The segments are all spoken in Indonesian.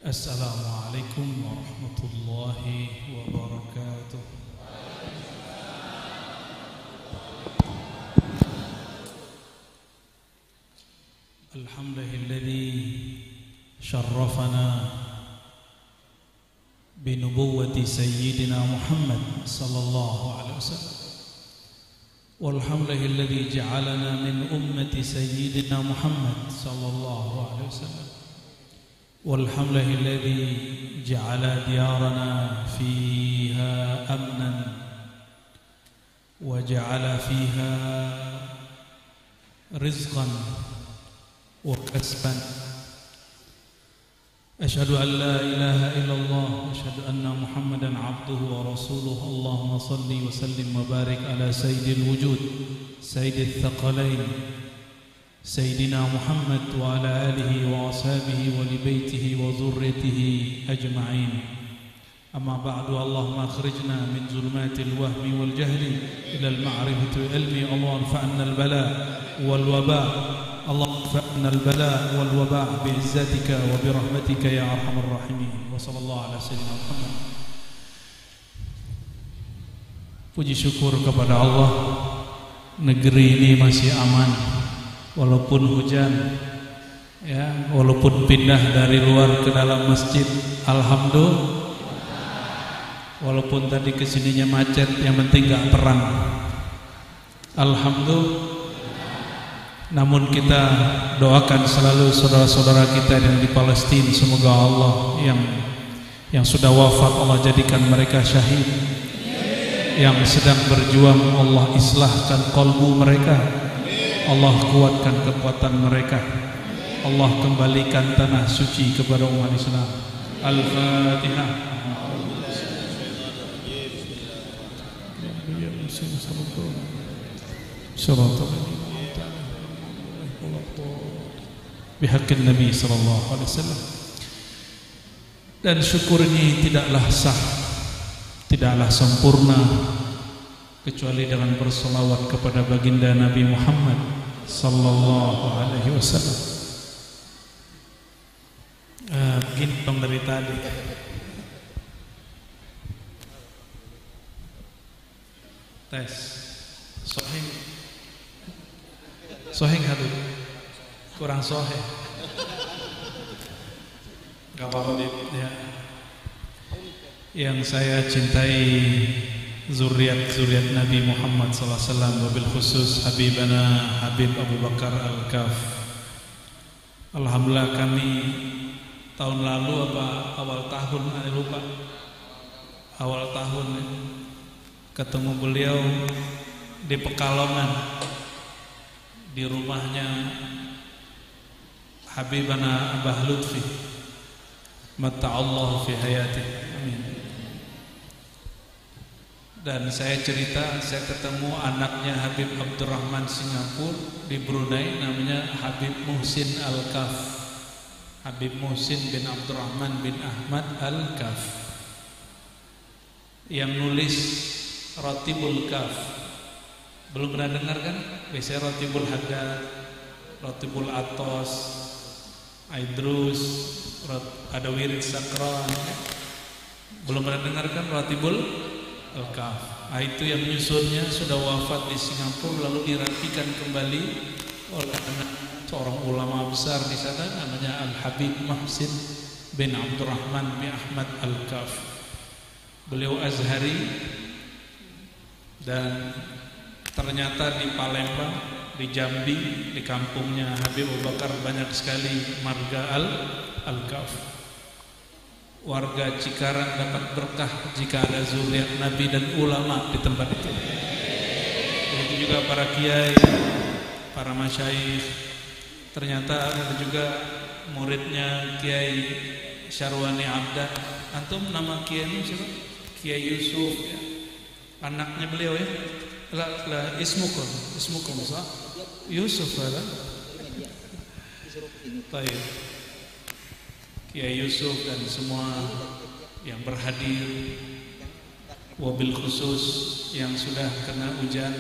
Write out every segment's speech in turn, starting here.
Assalamualaikum warahmatullahi wabarakatuh. Alhamdulilladzi syarrafana binubuwwati sayyidina Muhammad sallallahu alaihi wasallam. Walhamdulilladzi ja'alana min ummati sayyidina Muhammad sallallahu alaihi wasallam. Walhamdulilladzi ja'ala diyarana fiha amnan wa ja'ala fiha rizqan wa kasban. Asyhadu an la ilaha illallah wa asyhadu anna Muhammadan abduhu wa rasuluh. Allahumma salli wa sallim wa barik ala sayyidil wujud sayyidil thaqalain Sayyidina Muhammad wa ala alihi wa ashabihi wa li baitihi wa dhurriyyatihi ajma'in. Amma ba'du, Allahumma akhrijna min zulumatil wahmi wal jahli ila al ma'rifati wal ilmi. Allah anfa'na al bala wal waba. Allah anfa'na al bala wal waba bi izzatika wa bi rahmatika ya arhamar rahimin. Wa sallallahu ala sayyidina Muhammad. Puji syukur kepada Allah, negeri ini masih aman. Walaupun hujan, ya, walaupun pindah dari luar ke dalam masjid, alhamdulillah. Walaupun tadi kesininya macet, yang penting gak perang, alhamdulillah. Namun kita doakan selalu saudara-saudara kita yang di Palestina, semoga Allah yang sudah wafat Allah jadikan mereka syahid. Yang sedang berjuang Allah islahkan qalbu mereka. Allah kuatkan kekuatan mereka. Allah kembalikan tanah suci kepada umat Islam. Al-Fatihah. Bihaqqin Nabi sallallahu alaihi wasallam. Dan syukur ini tidaklah sah, tidaklah sempurna kecuali dengan berselawat kepada baginda Nabi Muhammad sallallahu alaihi wasallam. Begini dong dari tadi. Tes. Soheng hadut. Kurang soheng. Gak apa-apa ya. Yang saya cintai zuriat Nabi Muhammad SAW, wabil khusus Habibana Habib Abu Bakar Al-Kaf. Alhamdulillah kami tahun lalu apa awal tahun, lupa, awal tahun ketemu beliau di Pekalongan di rumahnya Habibana Abah Lutfi, mata'allahu fi hayatih, amin. Dan saya cerita, saya ketemu anaknya Habib Abdurrahman Singapura di Brunei, namanya Habib Muhsin Al-Kaf. Habib Muhsin bin Abdurrahman bin Ahmad Al-Kaf, yang nulis Ratibul Kaf. Belum pernah dengar kan? Biasanya Ratibul Haddad, Ratibul Atos, Aidrus, ada Wirid Sakran. Belum pernah dengar kan Ratibul Al-Kaf. Itu yang menyusunnya sudah wafat di Singapura, lalu dirapikan kembali oleh seorang ulama besar di sana, namanya Al-Habib Muhsin bin Abdurrahman bin Ahmad Al-Kaf. Beliau Azhari, dan ternyata di Palembang, di Jambi, di kampungnya Habib Abu Bakar banyak sekali marga Al-Kaf. Warga Cikarang dapat berkah jika ada zuriat Nabi dan ulama di tempat itu. Begitu juga para kiai, para masyayikh. Ternyata ada juga muridnya Kiai Syarwani Abdah. Antum nama kiai ini siapa? Kiai Yusuf, ya. Anaknya beliau ya. Ismukum sah? Yusuf ada. Baik. Kiai Yusuf dan semua yang berhadir, wabil khusus yang sudah kena hujan.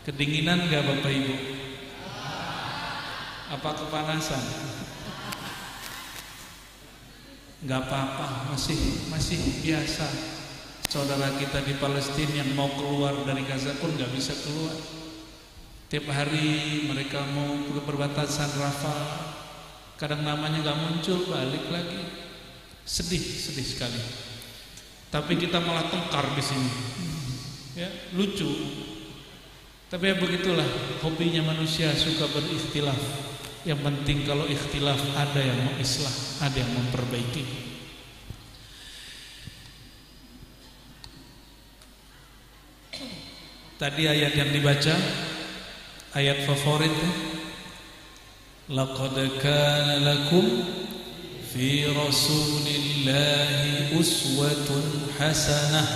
Kedinginan gak Bapak Ibu? Apa kepanasan? nggak apa-apa, masih biasa. Saudara kita di Palestina yang mau keluar dari Gaza pun nggak bisa keluar. Tiap hari mereka mau ke perbatasan Rafah, kadang namanya nggak muncul, balik lagi. Sedih sekali. Tapi kita malah tengkar di sini. Ya, lucu. Tapi ya begitulah hobinya manusia, suka berikhtilaf. Yang penting kalau ikhtilaf ada yang mengislah, ada yang memperbaiki. Tadi ayat yang dibaca, ayat favorit, laqad kana lakum fi rasulillahi uswatun hasanah.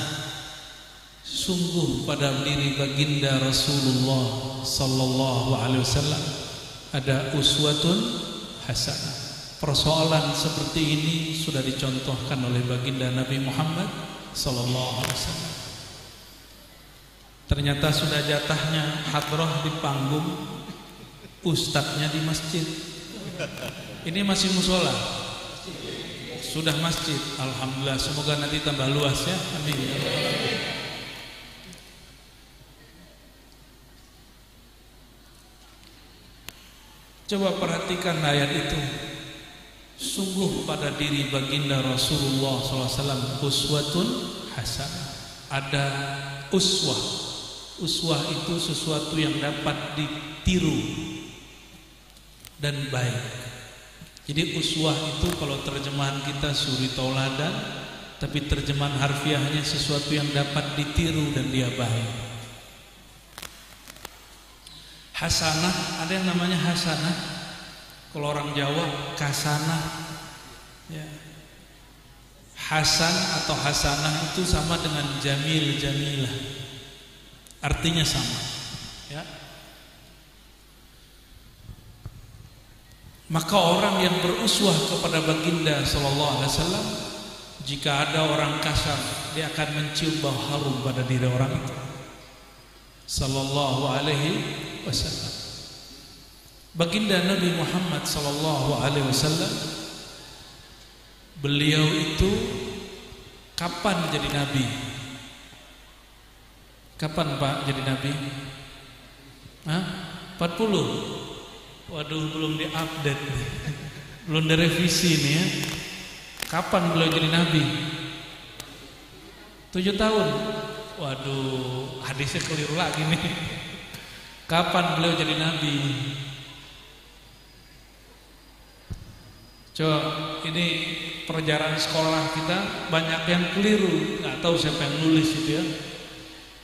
Sungguh pada diri baginda Rasulullah sallallahu alaihi wasallam ada uswatun hasanah. Persoalan seperti ini sudah dicontohkan oleh baginda Nabi Muhammad sallallahu alaihi wasallam. Ternyata sudah jatahnya hadrah di panggung, ustadznya di masjid. Ini masih musola, sudah masjid. Alhamdulillah, semoga nanti tambah luas ya. Amin. Coba perhatikan ayat itu. Sungguh pada diri baginda Rasulullah SAW uswatun hasanah. Ada uswah. Uswah itu sesuatu yang dapat ditiru dan baik. Jadi uswah itu kalau terjemahan kita suri tauladan, tapi terjemahan harfiahnya sesuatu yang dapat ditiru dan dia baik. Hasanah, ada yang namanya hasanah. Kalau orang Jawa kasanah ya. Hasan atau hasanah itu sama dengan jamil, jamilah. Artinya sama ya. Maka orang yang beruswah kepada baginda sallallahu alaihi wasallam, jika ada orang kasar, dia akan mencium bau harum pada diri orang itu sallallahu alaihi wasallam. Baginda Nabi Muhammad sallallahu alaihi wasallam, beliau itu kapan jadi nabi? Kapan Pak jadi nabi? 40. Waduh, belum diupdate, belum direvisi nih ya. Kapan beliau jadi nabi? 7 tahun. Waduh, hadisnya keliru lagi nih. Kapan beliau jadi nabi? Coba, ini pelajaran sekolah kita banyak yang keliru, nggak tahu siapa yang nulis itu ya.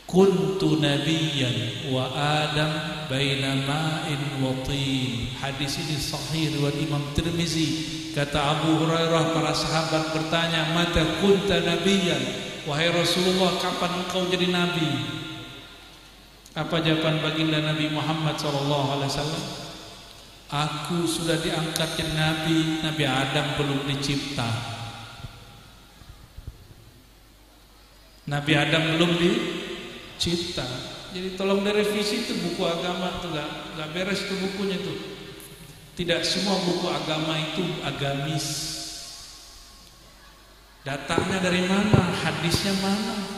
Kuntu nabiyyan wa Adam baina ma'in wa tin. Hadis ini sahih riwayat Imam Tirmizi. Kata Abu Hurairah, para sahabat bertanya, "Mata kunta nabiyyan?" Wahai Rasulullah, kapan engkau jadi nabi? Apa jawaban baginda Nabi Muhammad SAW? Aku sudah diangkat jadi nabi, Nabi Adam belum dicipta. Nabi Adam belum dicipta. Jadi tolong direvisi itu buku agama tuh, gak beres tuh bukunya tuh. Tidak semua buku agama itu agamis. Datanya dari mana? Hadisnya mana?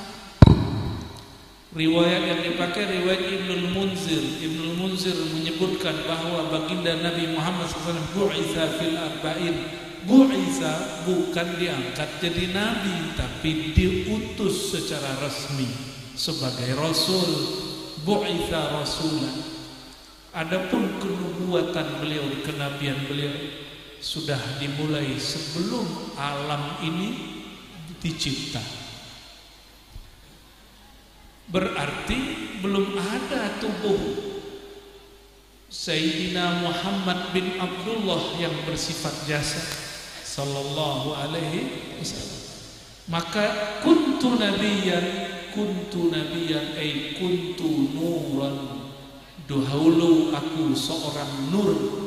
Riwayat yang dipakai riwayat Ibnul Munzir. Ibnul Munzir menyebutkan bahwa baginda Nabi Muhammad SAW bu'itsa fil arba'in. Bu'itsa bukan diangkat jadi nabi, tapi diutus secara resmi sebagai rasul. Bu'itsa rasulan. Adapun kenubuatan beliau, kenabian beliau sudah dimulai sebelum alam ini dicipta. Berarti belum ada tubuh Sayyidina Muhammad bin Abdullah yang bersifat jasad sallallahu alaihi wasallam. Maka kuntu nabiyan ay kuntu nuran. Dahulu aku seorang nur.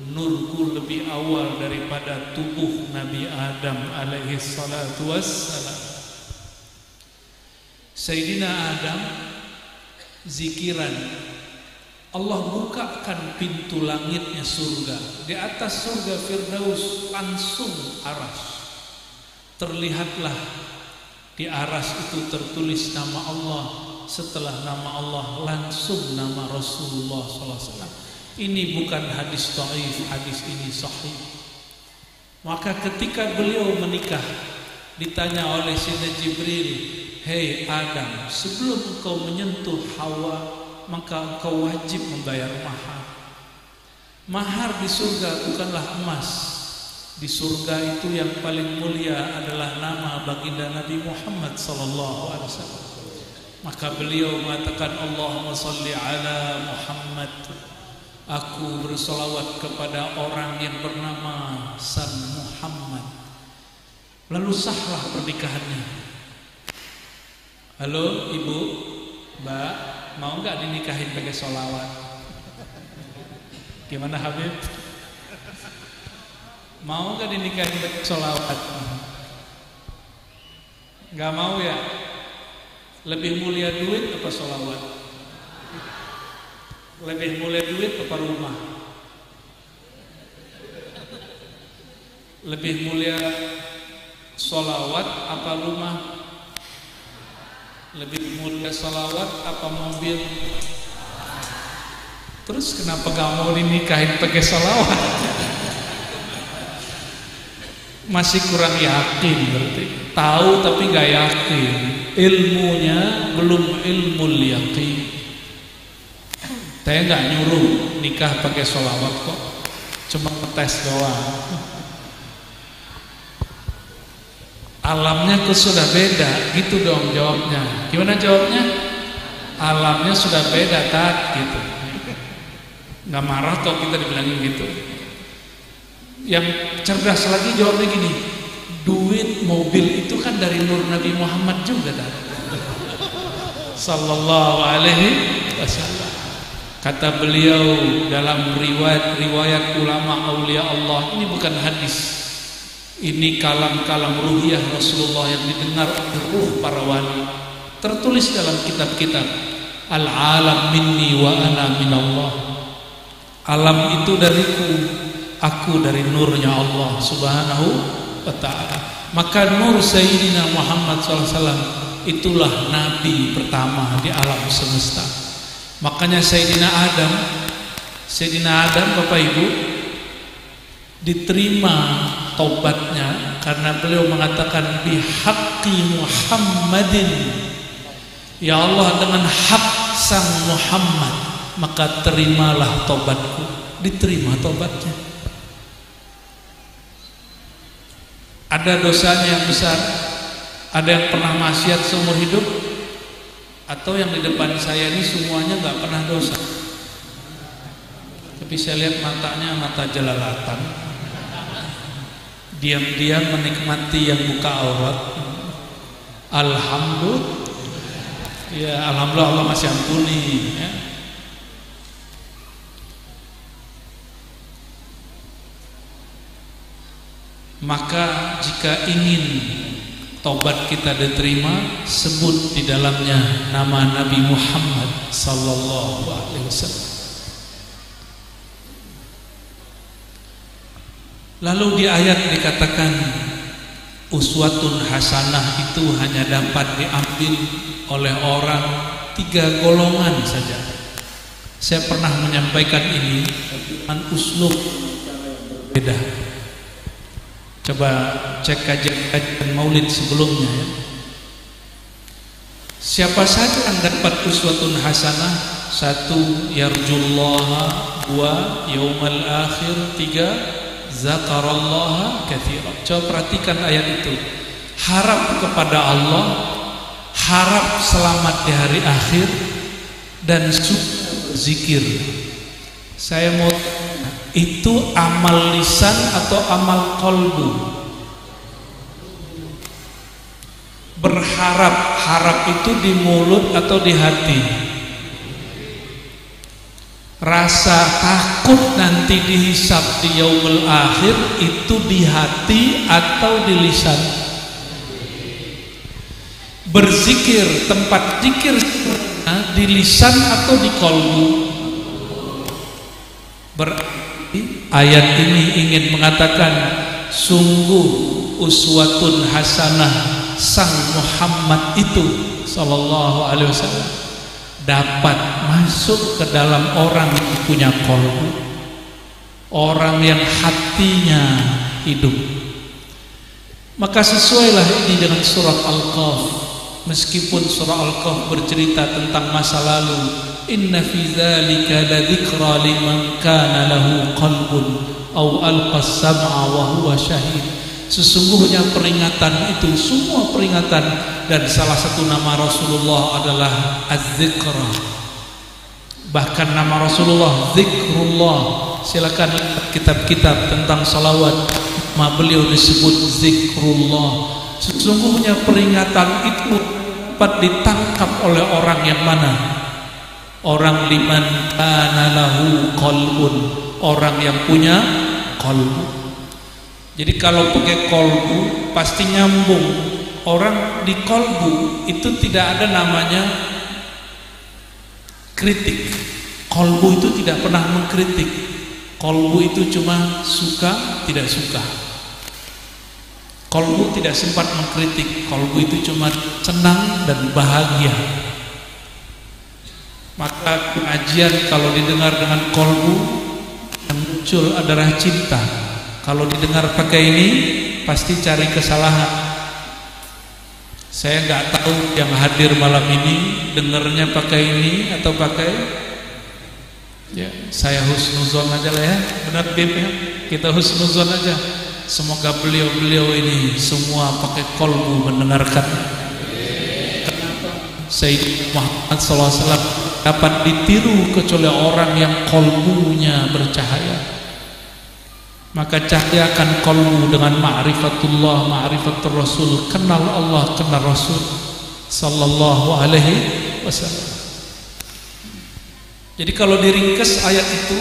Nurku lebih awal daripada tubuh Nabi Adam alaihi salatu wassalam. Sayyidina Adam zikiran, Allah bukakan pintu langitnya surga. Di atas surga Firdaus langsung aras. terlihatlah di aras itu tertulis nama Allah, setelah nama Allah langsung nama Rasulullah SAW. Ini bukan hadis dhaif, hadis ini sahih. Maka ketika beliau menikah, ditanya oleh Sayyidina Jibril, "Hei Adam, sebelum engkau menyentuh Hawa, maka engkau wajib membayar mahar. Mahar di surga bukanlah emas. Di surga itu yang paling mulia adalah nama baginda Nabi Muhammad SAW. Maka beliau mengatakan, Allahumma salli ala Muhammad. Aku bersolawat kepada orang yang bernama San Muhammad. Lalu sahlah pernikahannya. Halo ibu, mbak, mau nggak dinikahin pakai solawat? Gimana Habib? Mau nggak dinikahin pakai solawat? Nggak mau ya? Lebih mulia duit apa solawat? Lebih mulia duit apa rumah? Lebih mulia solawat apa rumah? Lebih mulia solawat apa mobil? Terus kenapa gak mau dinikahin pakai solawat? Masih kurang yakin berarti. Tahu tapi gak yakin. Ilmunya belum ilmul yaqin. Saya gak nyuruh nikah pakai solawat kok, cuma tes doang. Alamnya kok sudah beda, gitu dong jawabnya. Gimana jawabnya? Alamnya sudah beda, Tat, gitu. Gak marah kok kita dibilangin gitu. Yang cerdas lagi jawabnya gini, duit, mobil itu kan dari nur Nabi Muhammad juga, Tat. Sallallahu alaihi wasallam. Kata beliau dalam riwayat ulama aulia Allah, ini bukan hadis, ini kalam-kalam ruhiyah Rasulullah yang didengar oleh ruh para wali, tertulis dalam kitab-kitab. Al-alam minni wa ana minallah. Alam itu dariku, aku dari nurnya Allah subhanahu wa ta'ala. Maka nur Sayyidina Muhammad SAW itulah nabi pertama di alam semesta. Makanya Sayyidina Adam Bapak Ibu diterima taubatnya karena beliau mengatakan bihaqqi Muhammadin, ya Allah, dengan hak sang Muhammad maka terimalah taubatku. Diterima taubatnya. Ada dosanya yang besar, ada yang pernah maksiat seumur hidup, atau yang di depan saya ini semuanya nggak pernah dosa, tapi saya lihat matanya mata jelalatan, diam-diam menikmati yang buka aurat. Alhamdulillah, ya alhamdulillah Allah masih ampuni ya. Maka jika ingin taubat kita diterima, sebut di dalamnya nama Nabi Muhammad sallallahu alaihi wasallam. Lalu di ayat dikatakan uswatun hasanah itu hanya dapat diambil oleh orang 3 golongan saja. Saya pernah menyampaikan ini dengan uslub berbeda. Coba cek kajian maulid sebelumnya ya. Siapa saja yang dapat uswatun hasanah? 1. Yarjullaha, 2. Yaumal akhir, 3. Zakarallaha katsira. Coba perhatikan ayat itu. Harap kepada Allah, harap selamat di hari akhir, dan suka berzikir. Saya mau, itu amal lisan atau amal qalbu? Berharap, harap itu di mulut atau di hati? Rasa takut nanti dihisab di yaumul akhir itu di hati atau di lisan? Berzikir, tempat zikir di lisan atau di qalbu? Berarti ayat ini ingin mengatakan sungguh uswatun hasanah sang Muhammad itu sallallahu alaihi wasallam dapat masuk ke dalam orang yang punya qalbu, orang yang hatinya hidup. Maka sesuailah ini dengan surat Al-Kahf. Meskipun surah Al-Kahf bercerita tentang masa lalu, inna fi dzalika ladzikra liman kana lahu qalbun aw alqas sam'a wa huwa syahid. Sesungguhnya peringatan itu semua peringatan, dan salah satu nama Rasulullah adalah Az-Zikra. Bahkan nama Rasulullah Zikrullah. Silakan lihat kitab-kitab tentang salawat, nama beliau disebut Zikrullah. Sesungguhnya peringatan itu dapat ditangkap oleh orang yang mana? Orang liman kana lahu qalbun, orang yang punya qalbu. Jadi kalau pakai qalbu pasti nyambung. Orang di qalbu itu tidak ada namanya kritik. Qalbu itu tidak pernah mengkritik. Qalbu itu cuma suka, tidak suka. Qalbu tidak sempat mengkritik. Qalbu itu cuma senang dan bahagia. Maka pengajian kalau didengar dengan qalbu, yang muncul adalah cinta. Kalau didengar pakai ini, pasti cari kesalahan. Saya nggak tahu yang hadir malam ini dengarnya pakai ini atau pakai, ya saya husnuzon aja lah ya, benar Bib ya, kita husnuzon aja. Semoga beliau-beliau ini semua pakai qalbu mendengarkan. Sayyidina Muhammad SAW dapat ditiru kecuali orang yang qalbunya bercahaya. Maka cahayakan qalbu dengan ma'rifatullah, ma'rifatul Rasul, kenal Allah, kenal Rasul sallallahu alaihi wasallam. Jadi kalau diringkas ayat itu,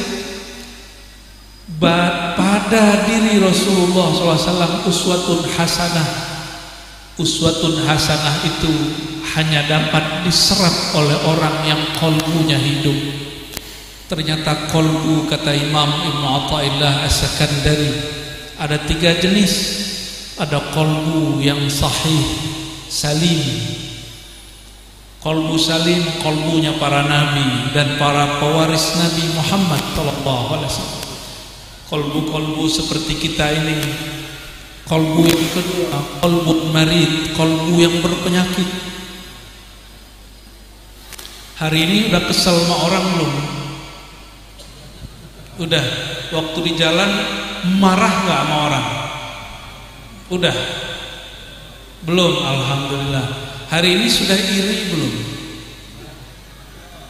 pada diri Rasulullah SAW uswatun hasanah. Uswatun hasanah itu hanya dapat diserap oleh orang yang qalbunya hidup. Ternyata qalbu, kata Imam Ibnu Athaillah As-Sakandari, ada 3 jenis. Ada qalbu yang sahih, salim. Qalbu salim, qalbunya para nabi dan para pewaris Nabi Muhammad sallallahu alaihi wasallam. Qalbu-qalbu seperti kita ini. Qalbu yang kedua, qalbu marid, qalbu yang berpenyakit. Hari ini udah kesel sama orang belum? Udah, waktu di jalan marah gak sama orang? Udah? Belum, alhamdulillah. Hari ini sudah iri belum?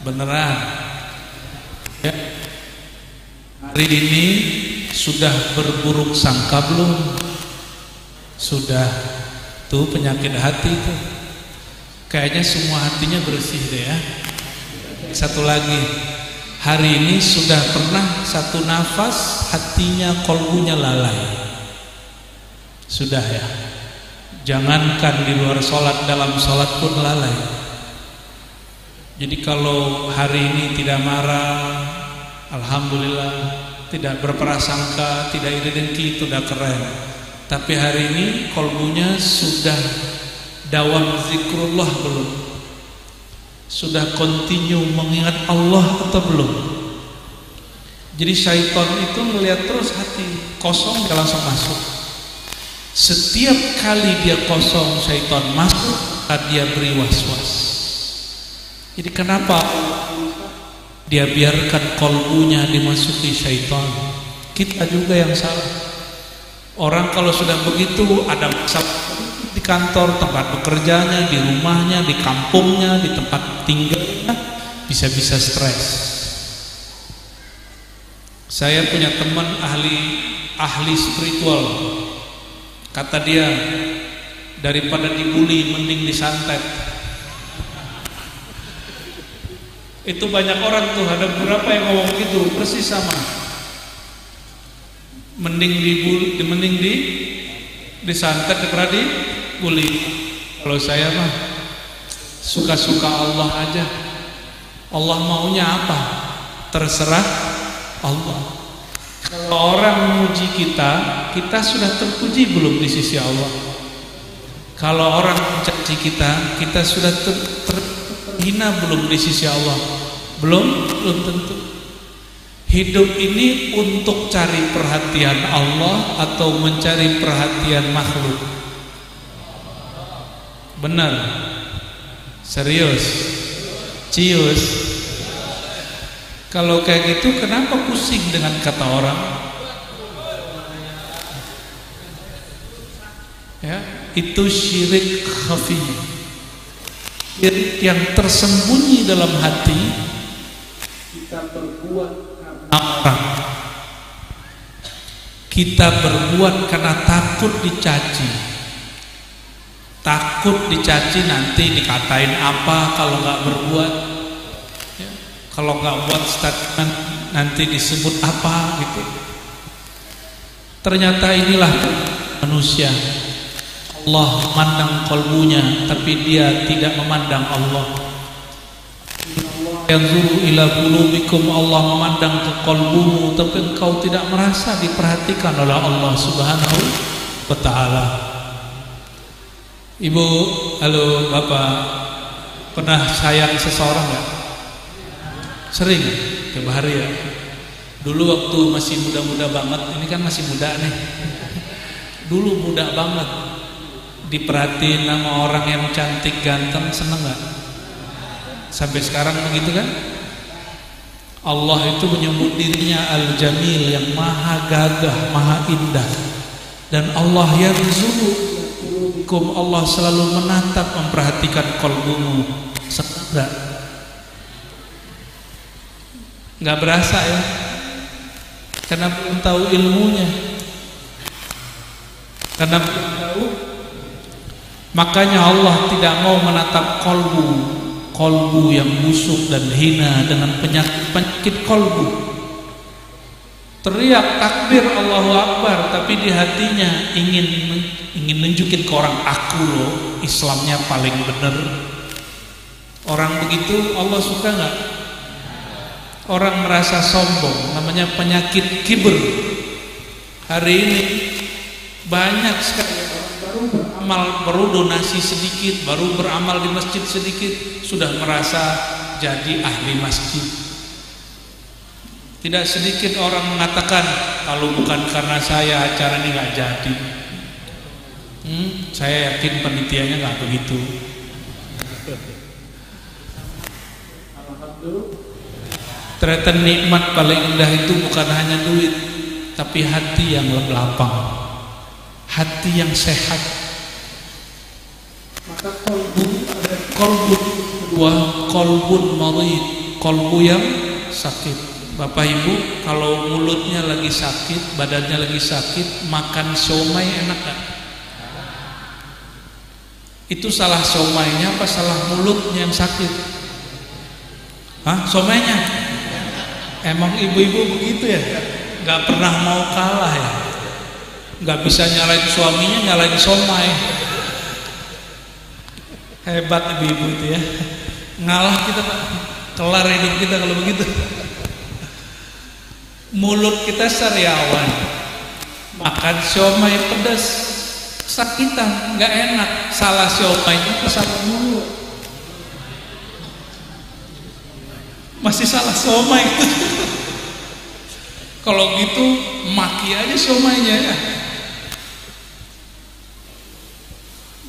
Beneran? Ya. Hari ini sudah berburuk sangka belum? Sudah. Tuh penyakit hati tuh. Kayaknya semua hatinya bersih deh ya. Satu lagi. Hari ini sudah pernah satu nafas hatinya, qalbunya lalai? Sudah ya. Jangankan di luar sholat, dalam sholat pun lalai. Jadi kalau hari ini tidak marah, alhamdulillah, tidak berprasangka, tidak iri dengki, itu udah keren. Tapi hari ini qalbunya sudah dawam zikrullah belum? Sudah continue mengingat Allah atau belum? Jadi syaitan itu melihat terus hati kosong, dia langsung masuk. Setiap kali dia kosong, syaitan masuk, dia beri was-was. Jadi kenapa dia biarkan qalbunya dimasuki syaitan? Kita juga yang salah. Orang kalau sudah begitu, ada masalah di kantor, tempat bekerjanya, di rumahnya, di kampungnya, di tempat tinggalnya, bisa-bisa stres. Saya punya teman ahli spiritual. Kata dia, daripada dibully mending disantet. Itu banyak orang tuh, ada beberapa yang ngomong gitu, persis sama. Mending disantet daripada dibully. Kalau saya mah suka-suka Allah aja. Allah maunya apa? Terserah Allah. Kalau orang memuji kita, kita sudah terpuji belum di sisi Allah? Kalau orang mencaci kita, kita sudah terhina belum di sisi Allah? Belum tentu. Hidup ini untuk cari perhatian Allah atau mencari perhatian makhluk? Benar? Serius? Cius? Kalau kayak gitu kenapa pusing dengan kata orang? Ya, itu syirik khafi. Syirik yang tersembunyi dalam hati. Kita berbuat karena orang. Kita berbuat karena takut dicaci. Takut dicaci nanti dikatain apa kalau nggak berbuat. Kalau nggak buat statement nanti disebut apa gitu. Ternyata inilah manusia. Allah memandang kalbunya, tapi dia tidak memandang Allah. Yanzuru ila qulubikum, Allah memandang ke kalbumu, tapi engkau tidak merasa diperhatikan oleh Allah Subhanahu wa taala. Ibu, halo Bapak, pernah sayang seseorang nggak? Sering tiap hari ya. Dulu waktu masih muda-muda banget, ini kan masih muda nih. Dulu muda banget, diperhatiin sama orang yang cantik ganteng, seneng gak? Sampai sekarang begitu kan? Allah itu menyebut dirinya Al-Jamil, yang maha gagah, maha indah. Dan Allah yarzuqukum, Allah selalu menatap, memperhatikan kalbumu. Seneng gak? Nggak berasa ya, karena belum tahu ilmunya, karena belum tahu. Makanya Allah tidak mau menatap kolbu yang busuk dan hina dengan penyakit kolbu. Teriak takbir Allahu Akbar, tapi di hatinya ingin nunjukin ke orang, aku loh Islamnya paling bener. Orang begitu Allah suka nggak? Orang merasa sombong, namanya penyakit kibr. Hari ini banyak sekali orang baru beramal, baru donasi sedikit, baru beramal di masjid sedikit, sudah merasa jadi ahli masjid. Tidak sedikit orang mengatakan, kalau bukan karena saya acara ini nggak jadi. Saya yakin penitiannya nggak begitu. Alhamdulillah. Ternyata nikmat paling indah itu bukan hanya duit, tapi hati yang lapang, hati yang sehat. Maka kolbu ada kolbu kedua, kolbun marid, kolbu yang sakit. Bapak Ibu, kalau mulutnya lagi sakit, badannya lagi sakit, makan siomay enak gak? Itu salah siomaynya apa salah mulutnya yang sakit? Hah? Siomaynya? Emang ibu-ibu begitu ya, nggak pernah mau kalah ya, nggak bisa nyalain suaminya, nyalain somai. Hebat ibu-ibu itu ya, ngalah kita Pak, kelar hidup kita kalau begitu. Mulut kita sariawan, makan somai pedas, sakitan, nggak enak. Salah siomainya, salah mulut. Masih salah somai. Kalau gitu maki aja somainya ya.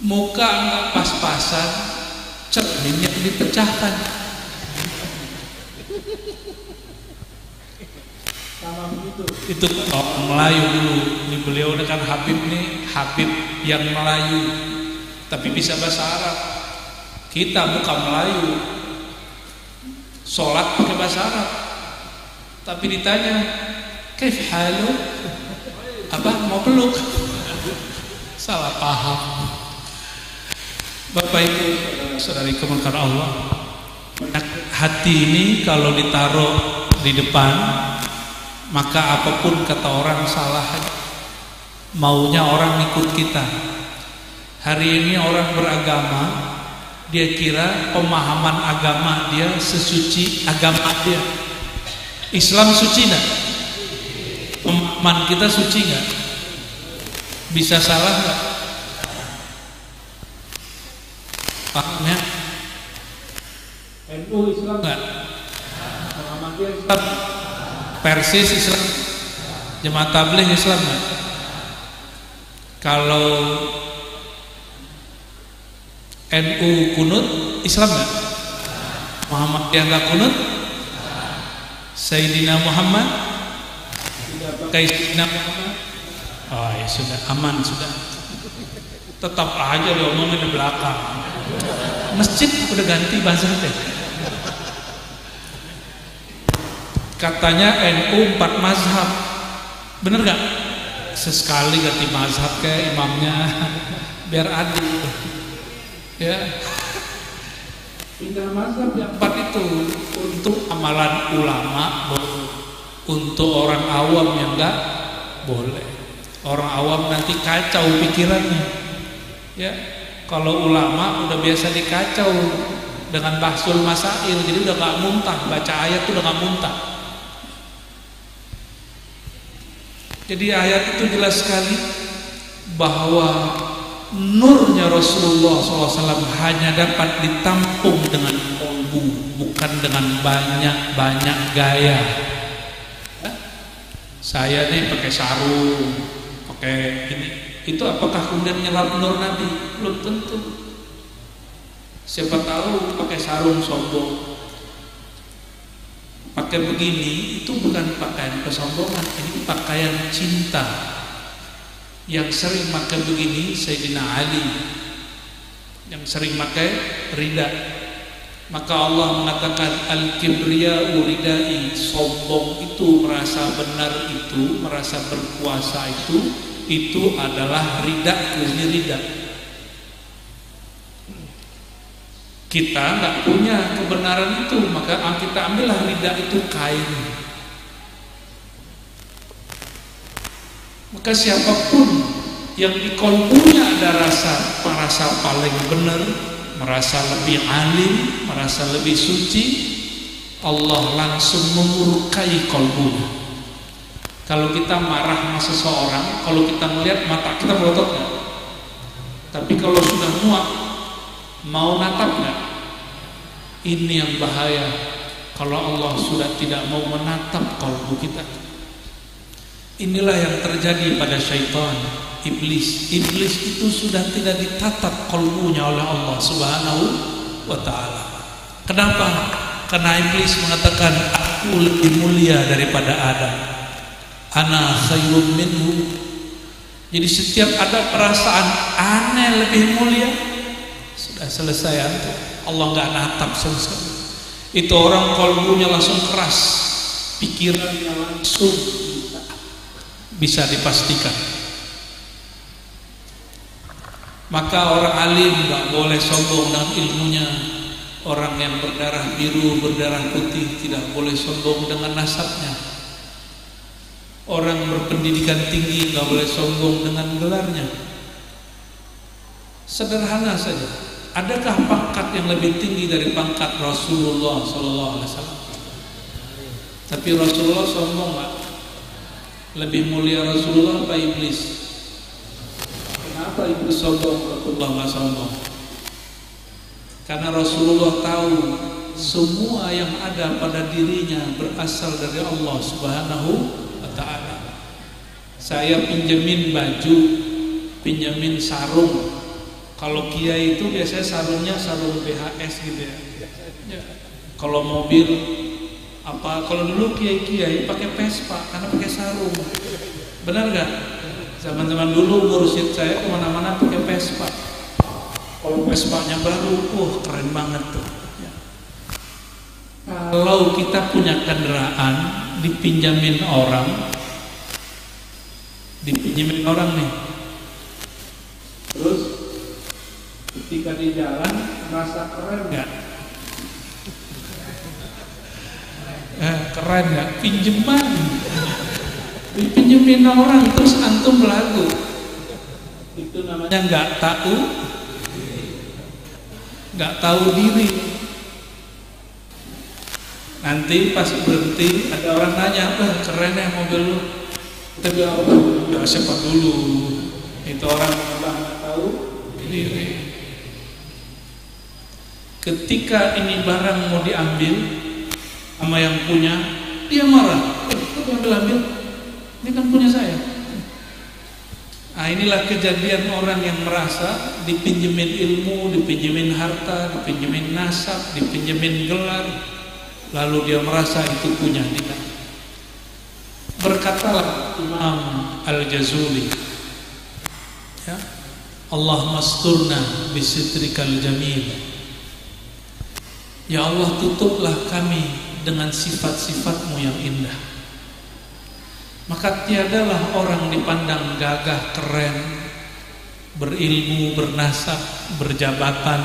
Muka nggak pas-pasan, cerminnya dipecahkan. Sama begitu. Itu orang Melayu dulu. Ini beliau kan Habib nih, Habib yang Melayu, tapi bisa bahasa Arab. Kita bukan Melayu. Sholat pakai bahasa Arab, tapi ditanya kaif halu, apa mau peluk, salah paham. Bapak Ibu saudari kemuliaan Allah, hati ini kalau ditaruh di depan, maka apapun kata orang salah, maunya orang ikut kita. Hari ini orang beragama, dia kira pemahaman agama dia sesuci agama dia. Islam suci enggak? Pemahaman kita suci nggak? Bisa salah nggak? Paham ya? NU Islam nggak? Muhammadiyah Islam? Persis Islam? Jemaah Tabligh Islam nggak? Kalau NU kunut Islam nggak? Muhammadiyah nggak kunut? Sayyidina Muhammad tidak pakai Sayyidina Muhammad. Oh ya sudah, aman sudah. Tetap aja diomongin di belakang. Masjid udah ganti bahasa deh. Katanya NU 4 mazhab, bener gak? Sesekali ganti mazhab kayak imamnya biar adil. Ya. Pindah mazhab yang 4 itu untuk amalan ulama, untuk orang awam yang enggak boleh. Orang awam nanti kacau pikirannya. Ya, kalau ulama udah biasa dikacau dengan bahsul masail, jadi udah gak muntah, baca ayat tuh udah gak muntah. Jadi ayat itu jelas sekali bahwa nurnya Rasulullah SAW hanya dapat ditampung dengan kolbu, bukan dengan banyak gaya. Saya nih pakai sarung, pakai ini, itu apakah kemudian nyerap nur Nabi? Belum tentu. Siapa tahu pakai sarung sombong, pakai begini, itu bukan pakaian kesombongan, ini pakaian cinta. Yang sering pakai begini Sayyidina Ali, yang sering pakai rida. Maka Allah mengatakan al-kibriya'u ridai, sombong itu, merasa benar itu, merasa berkuasa itu adalah ridaku, ini rida. Kita nggak punya kebenaran itu, maka kita ambillah rida itu, kain. Maka siapapun yang di kolbunya ada merasa paling benar, merasa lebih alim, merasa lebih suci, Allah langsung memurkai kolbunya. Kalau kita marah sama seseorang, kalau kita melihat mata kita melotot nggak? Tapi kalau sudah muak, mau natap nggak? Ini yang bahaya. Kalau Allah sudah tidak mau menatap kolbu kita. Inilah yang terjadi pada syaitan, iblis. Iblis itu sudah tidak ditatap kolbunya oleh Allah Subhanahu wa ta'ala. Kenapa? Karena iblis mengatakan, aku lebih mulia daripada Adam. Ana khairun minhu. Jadi setiap ada perasaan aneh lebih mulia, sudah selesai antum. Allah nggak natap sama sekali. Itu orang kolbunya langsung keras, pikirannya langsung bisa dipastikan. Maka orang alim nggak boleh sombong dengan ilmunya. Orang yang berdarah biru, berdarah putih tidak boleh sombong dengan nasabnya. Orang berpendidikan tinggi nggak boleh sombong dengan gelarnya. Sederhana saja. Adakah pangkat yang lebih tinggi dari pangkat Rasulullah SAW? Tapi Rasulullah sombong nggak? Lebih mulia Rasulullah apa iblis? Kenapa iblis sombong, Rasulullah nggak sombong? Karena Rasulullah tahu semua yang ada pada dirinya berasal dari Allah Subhanahu wa ta'ala. Saya pinjemin baju, pinjemin sarung. Kalau kiai itu biasanya sarungnya sarung BHS gitu ya. Kalau mobil apa, kalau dulu kiai pakai Vespa karena pakai sarung. Benar gak? Zaman-zaman dulu ngurusin saya kemana-mana pakai Vespa. Kalau Vespanya baru, keren banget tuh. Kalau kita punya kendaraan dipinjamin orang nih, terus ketika di jalan merasa keren gak? Keren gak? Pinjeman dipinjemin orang terus antum belagu, itu namanya nggak tahu diri. Nanti pas berhenti ada orang nanya, keren ya mobil lu, Kita bilang, udah siapa dulu? Itu orang yang nggak tahu diri. Ketika ini barang mau diambil sama yang punya, dia marah. Kok diambil-ambil? Ini kan punya saya. Nah, inilah kejadian orang yang merasa dipinjemin ilmu, dipinjemin harta, dipinjemin nasab, dipinjemin gelar, lalu dia merasa itu punya dia. Berkatalah Imam Al-Jazuli, ya, Allah masturna bisitrikal jamil. Ya Allah, tutuplah kami dengan sifat-sifatmu yang indah. Maka tiadalah orang dipandang gagah, keren, berilmu, bernasab, berjabatan,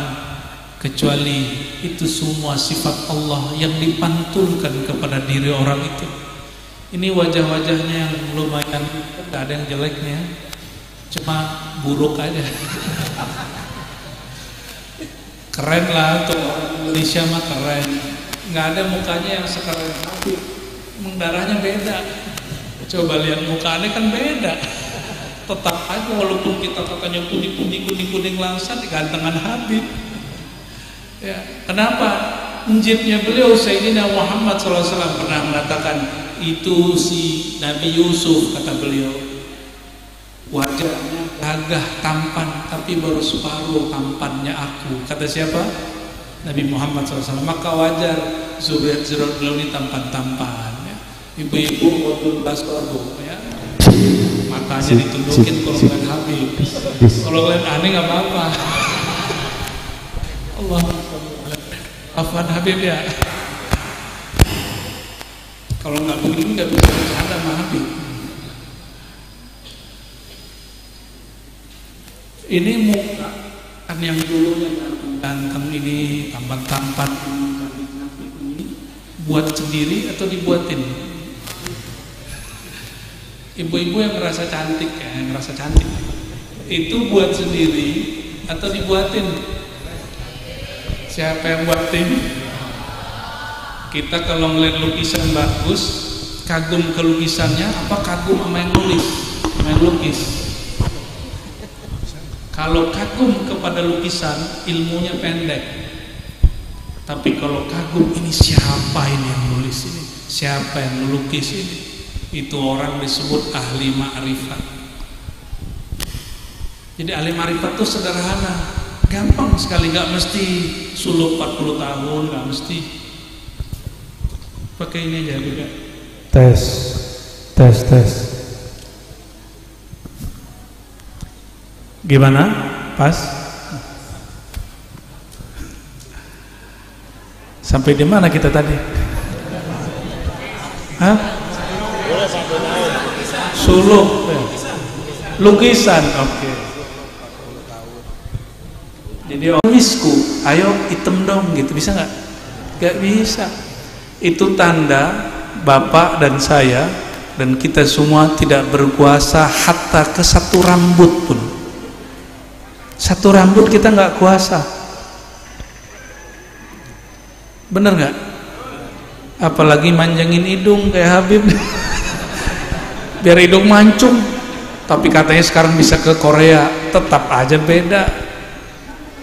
kecuali itu semua sifat Allah yang dipantulkan kepada diri orang itu. Ini wajah-wajahnya yang lumayan, tidak ada yang jeleknya, cuma buruk aja. Keren lah tuh orang Indonesia mah keren, nggak ada mukanya yang sekeren Habib, darahnya beda. Coba lihat mukanya kan beda. Tetap aja walaupun kita katanya kuning langsat gantengan Habib. Ya, kenapa? Njitnya beliau Sayyidina Muhammad SAW pernah mengatakan, itu si Nabi Yusuf, kata beliau, wajahnya gagah tampan, tapi baru separuh tampannya aku. Kata siapa? Nabi Muhammad SAW. Maka wajar zuriat-zuriat beliau ini tampan-tampan. Ibu-ibu waktu basarbu, ya, matanya ditunjukin kalau ngeliat Habib. Kalau ngeliat aneh nggak apa-apa. Allah, afwan Habib ya. Kalau nggak begini nggak bisa bercanda sama Habib. Ini muka kan yang dulunya ganteng ini, tampan-tampan ini, buat sendiri atau dibuatin? Ibu-ibu yang merasa cantik, ya, yang merasa cantik itu buat sendiri atau dibuatin? Siapa yang buatin? Kita kalau ngeliat lukisan bagus, kagum ke lukisannya, apa kagum sama yang nulis, sama yang lukis? Kalau kagum kepada lukisan, ilmunya pendek. Tapi kalau kagum, ini siapa ini yang nulis ini? Siapa yang melukis ini? Itu orang disebut ahli ma'rifat. Jadi ahli ma'rifat itu sederhana, gampang sekali, gak mesti suluk 40 tahun, gak mesti. Pakai ini aja juga. Tes. Gimana? Pas? Sampai di mana kita tadi? Hah? Suluk, lukisan, oke. Jadi misku, ayo hitam dong, gitu bisa nggak? Nggak bisa. Itu tanda bapak dan saya dan kita semua tidak berkuasa hatta ke satu rambut pun. Satu rambut kita nggak kuasa. Bener nggak? Apalagi manjangin hidung kayak Habib. Biar hidung mancung, tapi katanya sekarang bisa ke Korea, tetap aja beda.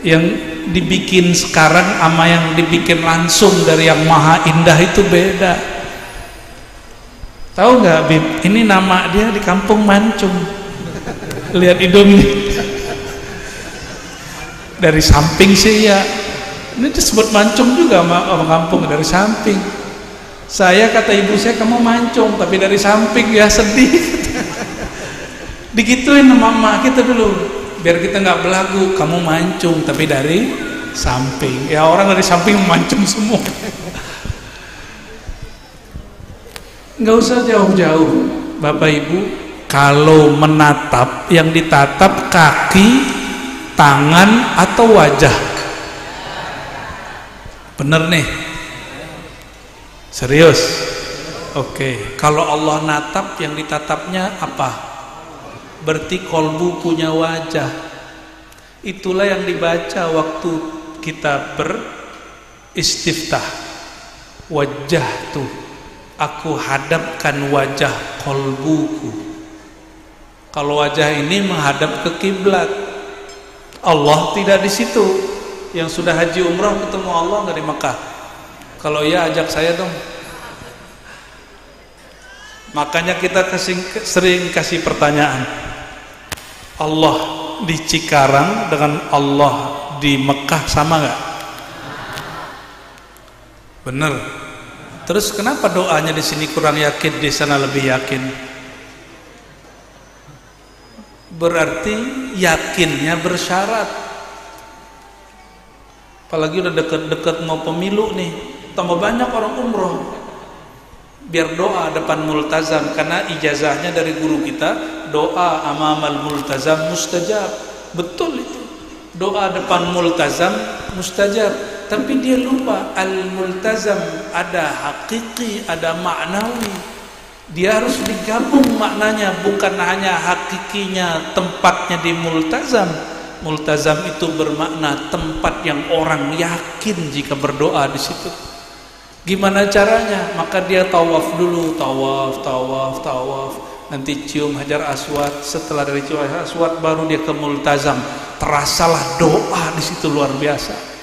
Yang dibikin sekarang sama yang dibikin langsung dari yang maha indah itu beda. Tahu nggak, Bib? Ini nama dia di kampung Mancung. Lihat hidungnya dari samping sih ya. Ini disebut Mancung juga sama kampung dari samping. Saya kata ibu saya, kamu mancung, tapi dari samping, ya sedih. Digituin sama mama kita dulu, biar kita nggak belagu. Kamu mancung, tapi dari samping. Ya orang dari samping mancung semua. Nggak usah jauh-jauh, Bapak Ibu. Kalau menatap, yang ditatap kaki, tangan, atau wajah. Bener nih? Serius? Oke. Kalau Allah natap, yang ditatapnya apa? Berarti kolbu punya wajah. Itulah yang dibaca waktu kita beristiftah. Wajah tuh, aku hadapkan wajah kolbuku Kalau wajah ini menghadap ke kiblat, Allah tidak di situ. Yang sudah haji umrah ketemu Allah nggak di Mekah? Kalau ya ajak saya dong. Makanya kita sering kasih pertanyaan, Allah di Cikarang dengan Allah di Mekah sama nggak? Bener. Terus kenapa doanya di sini kurang yakin, di sana lebih yakin? Berarti yakinnya bersyarat. Apalagi udah deket-deket mau pemilu nih, tambah banyak orang umroh. Biar doa depan multazam, karena ijazahnya dari guru kita, doa amamal multazam mustajab. Betul itu, doa depan multazam mustajab. Tapi dia lupa al multazam ada hakiki, ada maknawi. Dia harus digabung maknanya, bukan hanya hakikinya tempatnya di multazam. Multazam itu bermakna tempat yang orang yakin jika berdoa di situ. Gimana caranya? Maka dia tawaf dulu, tawaf. Nanti cium Hajar Aswad. Setelah dari cium Hajar Aswad baru dia ke multazam. Terasalah doa di situ luar biasa.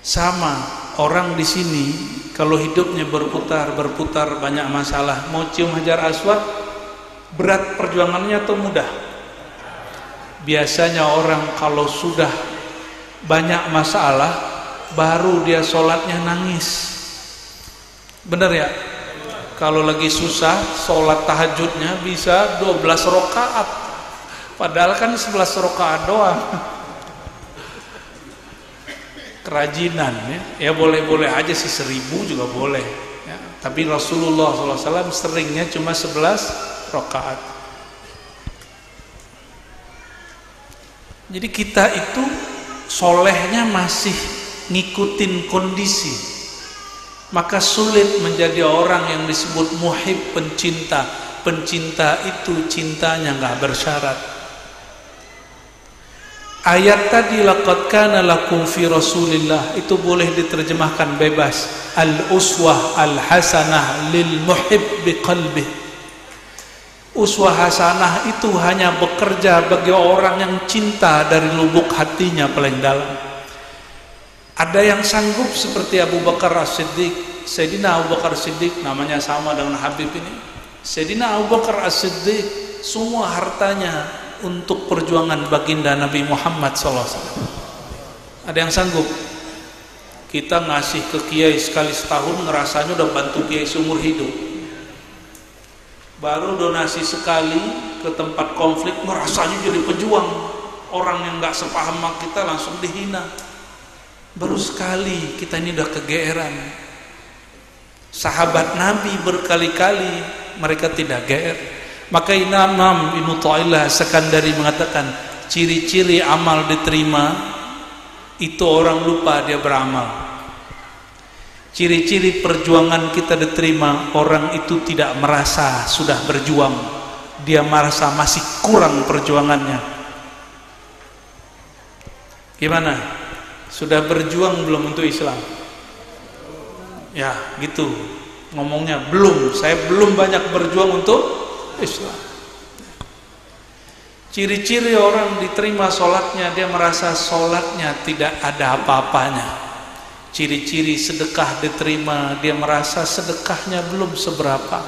Sama orang di sini kalau hidupnya berputar banyak masalah, mau cium Hajar Aswad berat perjuangannya atau mudah? Biasanya orang kalau sudah banyak masalah baru dia sholatnya nangis. Bener ya? Kalau lagi susah sholat tahajudnya bisa 12 rakaat, padahal kan 11 rakaat doang. Kerajinan ya boleh-boleh aja sih, 1000 juga boleh ya. Tapi Rasulullah SAW seringnya cuma 11 rakaat. Jadi kita itu solehnya masih ngikutin kondisi, maka sulit menjadi orang yang disebut muhib, pencinta. Pencinta itu cintanya nggak bersyarat. Ayat tadi laqad kana lakum fi Rasulillah itu boleh diterjemahkan bebas, al-uswah al-hasanah lil muhib biqalbih. Uswah hasanah itu hanya bekerja bagi orang yang cinta dari lubuk hatinya paling dalam. Ada yang sanggup seperti Abu Bakar As-Siddiq. Sayyidina Abu Bakar As-Siddiq namanya sama dengan Habib ini. Sayyidina Abu Bakar As-Siddiq semua hartanya untuk perjuangan baginda Nabi Muhammad SAW. Ada yang sanggup? Kita ngasih ke kiai sekali setahun ngerasanya udah bantu kiai seumur hidup. Baru donasi sekali ke tempat konflik ngerasanya jadi pejuang. Orang yang gak sepaham sama kita langsung dihina. Baru sekali kita ini udah kegeeran. Sahabat Nabi berkali-kali mereka tidak geer. Maka Imam Ibnu Thaillah Sekandari mengatakan ciri-ciri amal diterima itu orang lupa dia beramal. Ciri-ciri perjuangan kita diterima, orang itu tidak merasa sudah berjuang, dia merasa masih kurang perjuangannya. Gimana? Sudah berjuang belum untuk Islam? Ya gitu ngomongnya, belum, saya belum banyak berjuang untuk Islam. Ciri-ciri orang diterima sholatnya, dia merasa sholatnya tidak ada apa-apanya. Ciri-ciri sedekah diterima, dia merasa sedekahnya belum seberapa.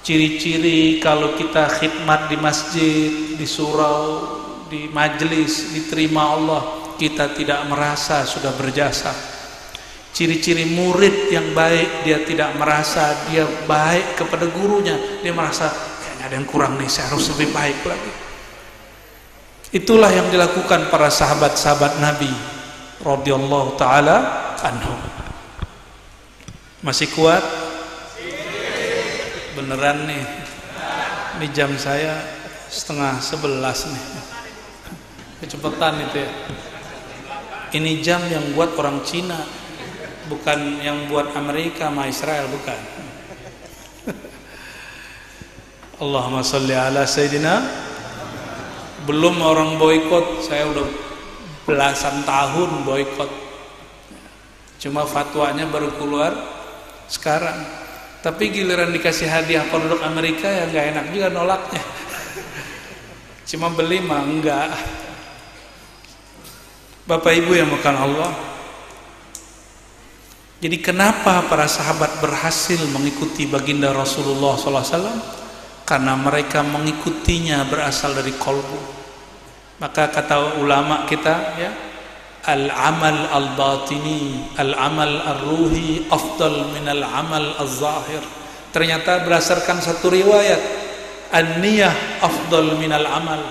Ciri-ciri kalau kita khidmat di masjid, di surau, di majelis diterima Allah, kita tidak merasa sudah berjasa. Ciri-ciri murid yang baik, dia tidak merasa dia baik kepada gurunya, dia merasa ada yang kurang nih, saya harus lebih baik lagi. Itulah yang dilakukan para sahabat-sahabat Nabi radhiyallahu taala anhum. Masih kuat? Beneran nih. Ini jam saya 10:30 nih. Kecepatan itu ya. Ini jam yang buat orang Cina, bukan yang buat Amerika sama Israel, bukan. Allahumma sholli ala Sayyidina. Belum orang boikot, saya udah belasan tahun boikot. Cuma fatwanya baru keluar sekarang. Tapi giliran dikasih hadiah produk Amerika ya nggak enak juga nolaknya. Cuma beli mah enggak. Bapak Ibu yang bukan Allah. Jadi kenapa para sahabat berhasil mengikuti baginda Rasulullah SAW? Karena mereka mengikutinya berasal dari qalbu. Maka kata ulama kita ya, al-amal al-batini, al-amal ar-ruhi afdal min al-amal al-zahir. Ternyata berdasarkan satu riwayat, an-niyah afdal min al-amal.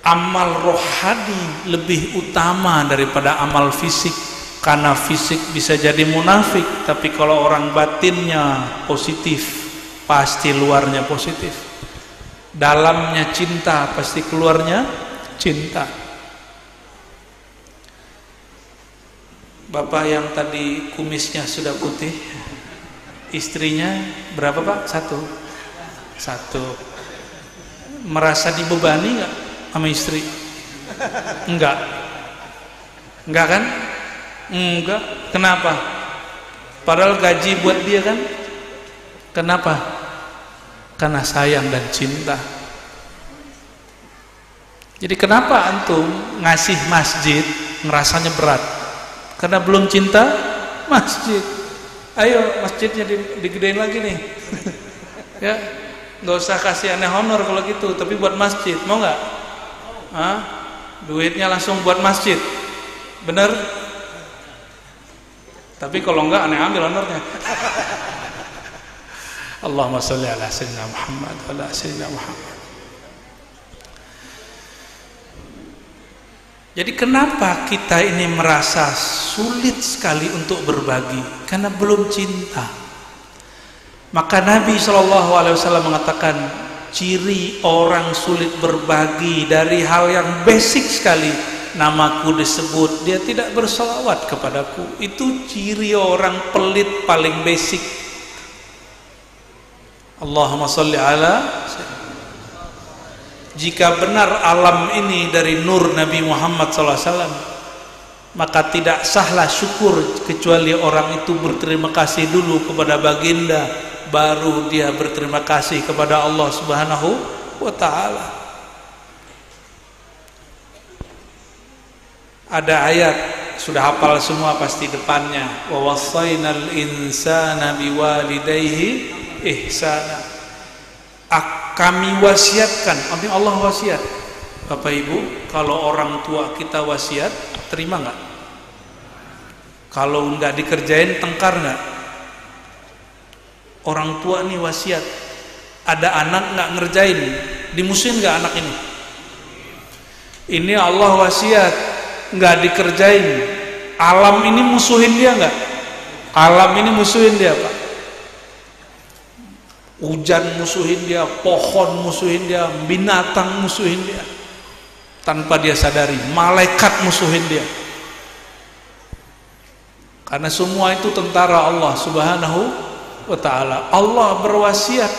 Amal rohani lebih utama daripada amal fisik. Karena fisik bisa jadi munafik, tapi kalau orang batinnya positif, pasti luarnya positif. Dalamnya cinta, pasti keluarnya cinta. Bapak yang tadi kumisnya sudah putih, istrinya berapa Pak? Satu. Merasa dibebani nggak sama istri? Enggak kan? Enggak. Kenapa? Padahal gaji buat dia kan? Kenapa? Karena sayang dan cinta. Jadi kenapa antum ngasih masjid ngerasanya berat? Karena belum cinta masjid. Ayo masjidnya digedein lagi nih. Ya, nggak usah kasih aneh honor kalau gitu, tapi buat masjid, mau nggak? Duitnya langsung buat masjid, bener? Tapi kalau enggak aneh ambil honornya. Allahumma sholli ala sayyidina Muhammad wa ala sayyidina Muhammad. Jadi kenapa kita ini merasa sulit sekali untuk berbagi? Karena belum cinta. Maka Nabi SAW mengatakan ciri orang sulit berbagi dari hal yang basic sekali. Namaku disebut, dia tidak berselawat kepadaku. Itu ciri orang pelit paling basic. Allahumma sholli ala. Jika benar alam ini dari nur Nabi Muhammad SAW, maka tidak sahlah syukur kecuali orang itu berterima kasih dulu kepada baginda, baru dia berterima kasih kepada Allah Subhanahu wa ta'ala. Ada ayat sudah hafal semua pasti depannya, wa wassaynal insana biwalidayhi ihsana. Kami wasiatkan, artinya Allah wasiat. Bapak Ibu, kalau orang tua kita wasiat, terima nggak? Kalau nggak dikerjain, tengkar nggak? Orang tua nih wasiat, ada anak nggak ngerjain, dimusuhin nggak anak ini? Ini Allah wasiat, nggak dikerjain, alam ini musuhin dia nggak? Alam ini musuhin dia Pak. Hujan musuhin dia, pohon musuhin dia, binatang musuhin dia, tanpa dia sadari. Malaikat musuhin dia, karena semua itu tentara Allah Subhanahu wa ta'ala. Allah berwasiat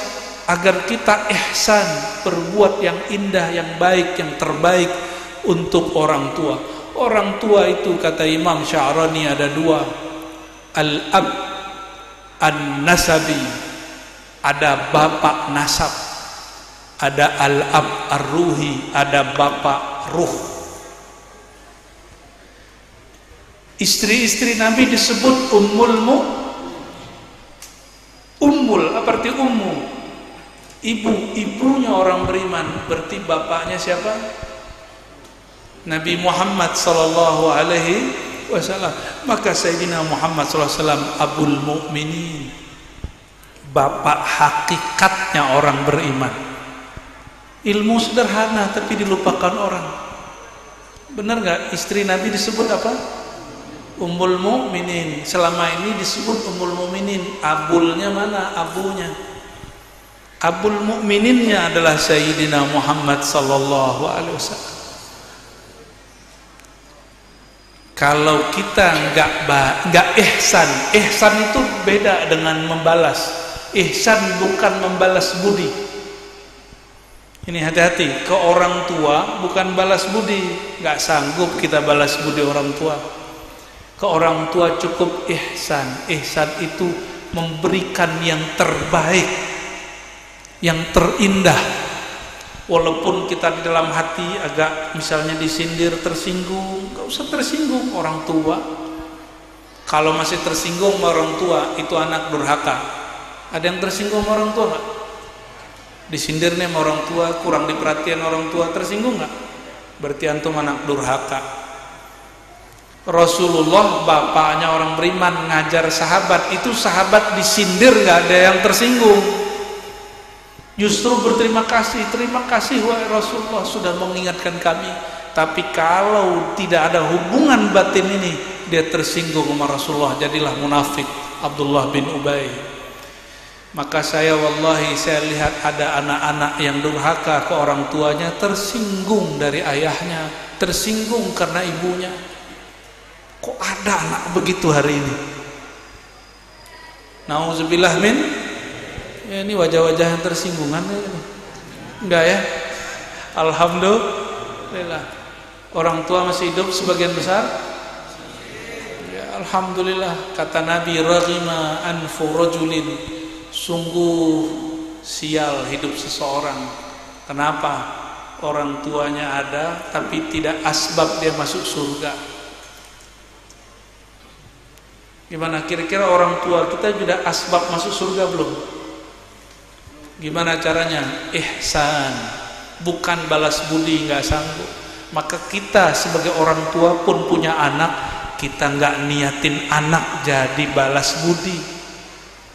agar kita ihsan, berbuat yang indah, yang baik, yang terbaik untuk orang tua. Orang tua itu kata Imam Sya'rani ada dua, al-ab an-nasabi, ada bapak nasab, ada al-ab ar-ruhi, ada bapak ruh. Istri-istri Nabi disebut ummul, apa arti ummu? Ibunya orang beriman, berarti bapaknya siapa? Nabi Muhammad sallallahu alaihi wasallam. Maka Sayyidina Muhammad sallallahu alaihi wasallam abul mu'minin, bapak hakikatnya orang beriman. Ilmu sederhana tapi dilupakan orang. Benar nggak? Istri Nabi disebut apa? Ummul Mukminin. Selama ini disebut Ummul Mukminin. Abulnya mana? Abunya. Abul Mukmininnya adalah Sayyidina Muhammad sallallahu alaihi wasallam. Kalau kita nggak ihsan itu beda dengan membalas. Ihsan bukan membalas budi. Ini hati-hati, ke orang tua bukan balas budi. Nggak sanggup kita balas budi orang tua. Ke orang tua cukup ihsan. Ihsan itu memberikan yang terbaik, yang terindah. Walaupun kita di dalam hati agak misalnya disindir, tersinggung, gak usah tersinggung. Orang tua, kalau masih tersinggung sama orang tua, itu anak durhaka. Ada yang tersinggung sama orang tua gak? Disindirnya sama orang tua, kurang diperhatian orang tua, tersinggung gak? Berarti antum anak durhaka. Rasulullah, bapaknya orang beriman, ngajar sahabat, itu sahabat disindir gak ada yang tersinggung. Justru berterima kasih, terima kasih wahai Rasulullah sudah mengingatkan kami. Tapi kalau tidak ada hubungan batin ini, dia tersinggung sama Rasulullah, jadilah munafik Abdullah bin Ubay. Maka saya wallahi, saya lihat ada anak-anak yang durhaka ke orang tuanya, tersinggung dari ayahnya, tersinggung karena ibunya. Kok ada anak begitu hari ini? Nauzubillah min. Ya, ini wajah-wajah yang tersinggungan ya. Enggak ya? Alhamdulillah. Orang tua masih hidup sebagian besar? Ya, alhamdulillah. Kata Nabi, raghima anfu rajulin, sungguh sial hidup seseorang. Kenapa? Orang tuanya ada tapi tidak asbab dia masuk surga. Gimana kira-kira orang tua kita juga asbab masuk surga belum? Gimana caranya? Ihsan, bukan balas budi, nggak sanggup. Maka kita sebagai orang tua pun punya anak, kita nggak niatin anak jadi balas budi.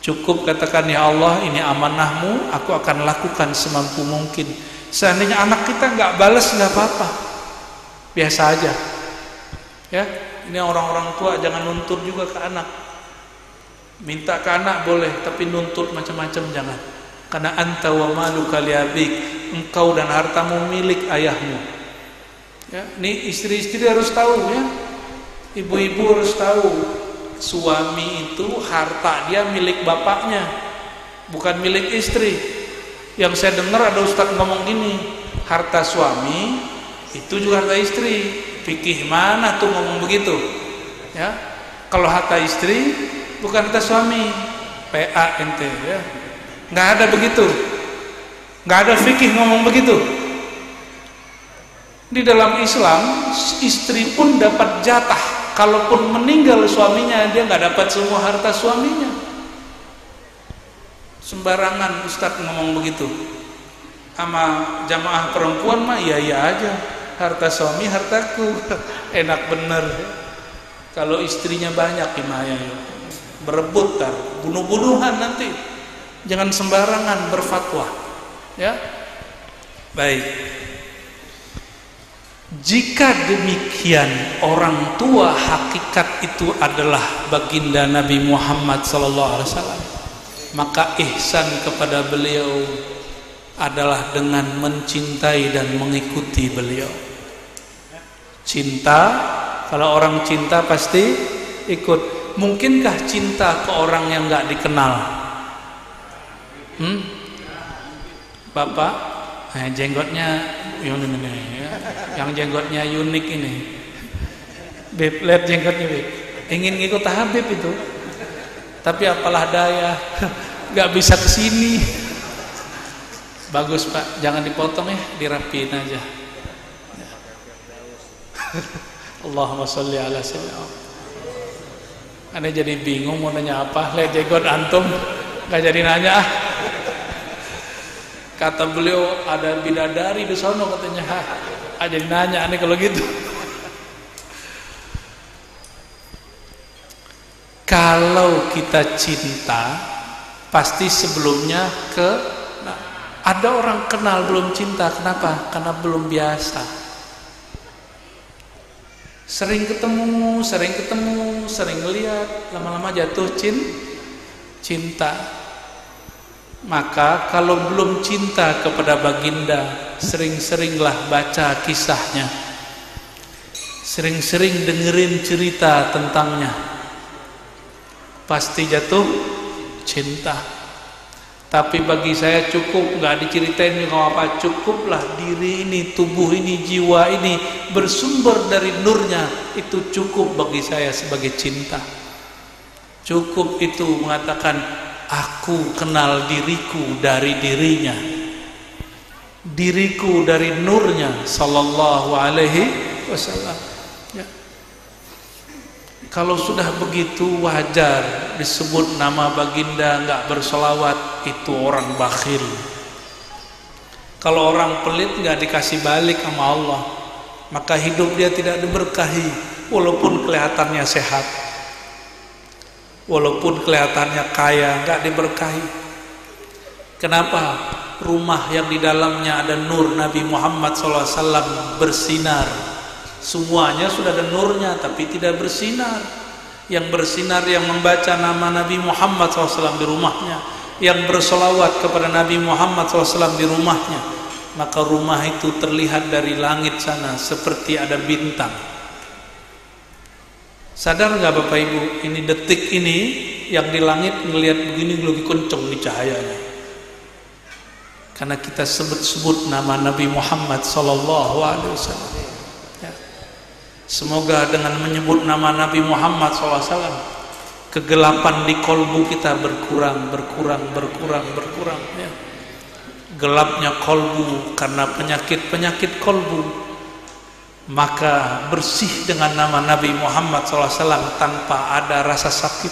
Cukup katakan, ya Allah, ini amanahmu, aku akan lakukan semampu mungkin. Seandainya anak kita nggak balas, nggak apa-apa, biasa aja. Ya, ini orang-orang tua jangan nuntut juga ke anak. Minta ke anak boleh, tapi nuntut macam-macam jangan. Karena anta wa maluka li abik, engkau dan hartamu milik ayahmu. Ya, ini istri-istri harus tahu ya. Ibu-ibu harus tahu, suami itu harta dia milik bapaknya, bukan milik istri. Yang saya dengar ada ustaz ngomong gini, harta suami itu juga harta istri. Fikih mana tuh ngomong begitu? Ya. Kalau harta istri bukan harta suami. PA ente ya. Nggak ada begitu, nggak ada fikih ngomong begitu. Di dalam Islam, istri pun dapat jatah. Kalaupun meninggal suaminya, dia nggak dapat semua harta suaminya. Sembarangan ustadz ngomong begitu. Sama jamaah perempuan mah iya aja, harta suami hartaku. Enak bener. Kalau istrinya banyak gimana ya? Berebut tar, bunuh-bunuhan nanti. Jangan sembarangan berfatwa, ya. Baik. Jika demikian, orang tua hakikat itu adalah baginda Nabi Muhammad SAW, maka ihsan kepada beliau adalah dengan mencintai dan mengikuti beliau. Cinta, kalau orang cinta pasti ikut. Mungkinkah cinta ke orang yang nggak dikenal? Bapak, jenggotnya yang jenggotnya unik ini, Beb, lihat jenggotnya Beb, ingin ngikut Habib itu, tapi apalah daya, nggak bisa kesini. Bagus Pak, jangan dipotong ya, dirapiin aja. Allahumma sholli ala sayyidina. Ane jadi bingung mau nanya apa, lihat jenggot antum, nggak jadi nanya ah. Kata beliau ada bidadari di sono katanya, jadi nanya aneh kalau gitu. Kalau kita cinta, pasti sebelumnya ada orang kenal belum cinta, kenapa? Karena belum biasa. Sering ketemu, sering ngeliat, lama-lama jatuh cinta. Maka kalau belum cinta kepada baginda, sering-seringlah baca kisahnya, sering-sering dengerin cerita tentangnya, pasti jatuh cinta. Tapi bagi saya cukup, nggak diceritain juga apa, cukuplah diri ini, tubuh ini, jiwa ini bersumber dari nurnya, itu cukup bagi saya sebagai cinta. Cukup itu mengatakan aku kenal diriku dari dirinya, diriku dari nurnya sallallahu alaihi wasallam. Ya. Kalau sudah begitu wajar disebut nama baginda enggak bersolawat, itu orang bakhil. Kalau orang pelit enggak dikasih balik sama Allah, maka hidup dia tidak diberkahi walaupun kelihatannya sehat. Walaupun kelihatannya kaya, enggak diberkahi. Kenapa? Rumah yang di dalamnya ada nur Nabi Muhammad SAW bersinar. Semuanya sudah ada nurnya, tapi tidak bersinar. Yang bersinar yang membaca nama Nabi Muhammad SAW di rumahnya, yang bersolawat kepada Nabi Muhammad SAW di rumahnya, maka rumah itu terlihat dari langit sana seperti ada bintang. Sadar nggak Bapak Ibu, ini detik ini yang di langit ngelihat begini lebih kenceng nih cahayanya, karena kita sebut-sebut nama Nabi Muhammad sallallahu alaihi wasallam. Ya. Semoga dengan menyebut nama Nabi Muhammad sallallahu alaihi wasallam, kegelapan di kolbu kita berkurang. Ya. Gelapnya kolbu karena penyakit kolbu, maka bersih dengan nama Nabi Muhammad SAW tanpa ada rasa sakit.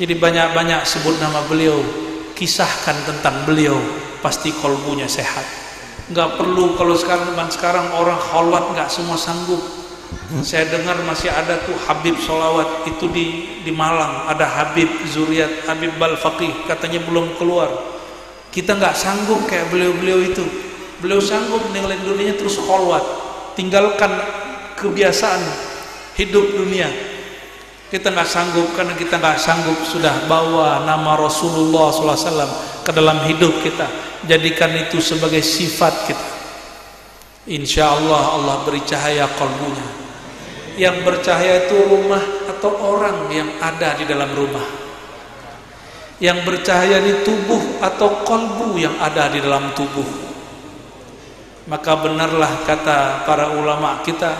Jadi banyak-banyak sebut nama beliau, kisahkan tentang beliau, pasti kolbunya sehat. Nggak perlu, kalau sekarang orang khalwat nggak semua sanggup. Saya dengar masih ada tuh Habib Sholawat itu di Malang, ada Habib Zuriat, Habib Balfaqih, katanya belum keluar. Kita nggak sanggup kayak beliau-beliau itu. Beliau sanggup meninggalin dunia terus khalwat, tinggalkan kebiasaan hidup dunia. Kita nggak sanggup, karena kita nggak sanggup sudah bawa nama Rasulullah SAW ke dalam hidup kita, jadikan itu sebagai sifat kita. Insya Allah Allah beri cahaya kalbunya. Yang bercahaya itu rumah atau orang yang ada di dalam rumah. Yang bercahaya di tubuh atau kalbu yang ada di dalam tubuh. Maka benarlah kata para ulama kita,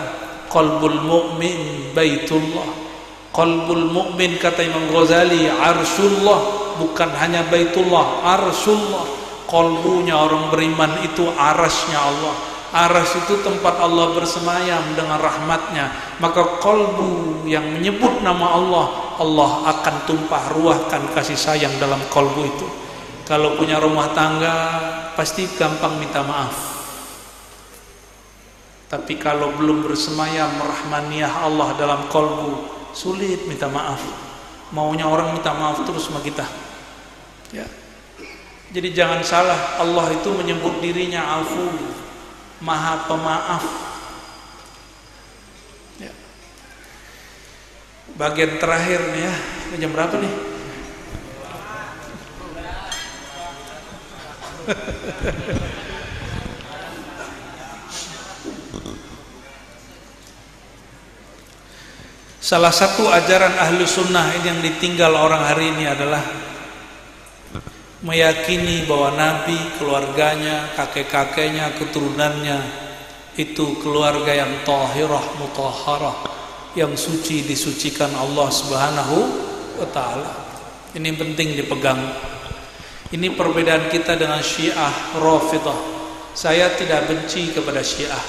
qalbul mu'min baitullah. Qalbul mu'min, kata Imam Ghazali, arsyullah, bukan hanya baitullah, arsyullah. Qalbunya orang beriman itu arasnya Allah. Aras itu tempat Allah bersemayam dengan rahmatnya. Maka qalbu yang menyebut nama Allah, Allah akan tumpah ruahkan kasih sayang dalam qalbu itu. Kalau punya rumah tangga pasti gampang minta maaf. Tapi kalau belum bersemayam rahmaniyah Allah dalam kolbu, sulit minta maaf. Maunya orang minta maaf terus sama kita. Ya. Jadi jangan salah, Allah itu menyebut dirinya afu, maha pemaaf. Ya. Bagian terakhir nih ya, jam berapa nih? Salah satu ajaran ahlu sunnah ini yang ditinggal orang hari ini adalah meyakini bahwa Nabi, keluarganya, kakek-kakeknya, keturunannya itu keluarga yang tahirah, mutahharah, yang suci, disucikan Allah Subhanahu wa ta'ala. Ini penting dipegang. Ini perbedaan kita dengan Syiah, Rafidah. Saya tidak benci kepada Syiah,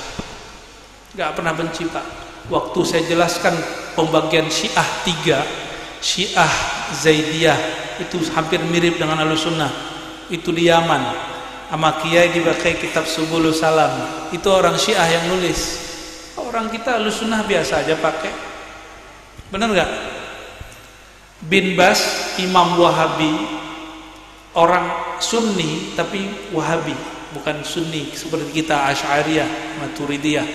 gak pernah benci Pak. Waktu saya jelaskan pembagian Syiah 3, Syiah Zaidiyah itu hampir mirip dengan Ahlussunnah. Itu di Yaman, sama Kiai dipakai kitab Subulus Salam. Itu orang Syiah yang nulis. Orang kita Ahlussunnah biasa aja pakai. Benar nggak? Bin Bas, Imam Wahabi, orang Sunni tapi Wahabi, bukan Sunni seperti kita Asy'ariyah, Maturidiyah,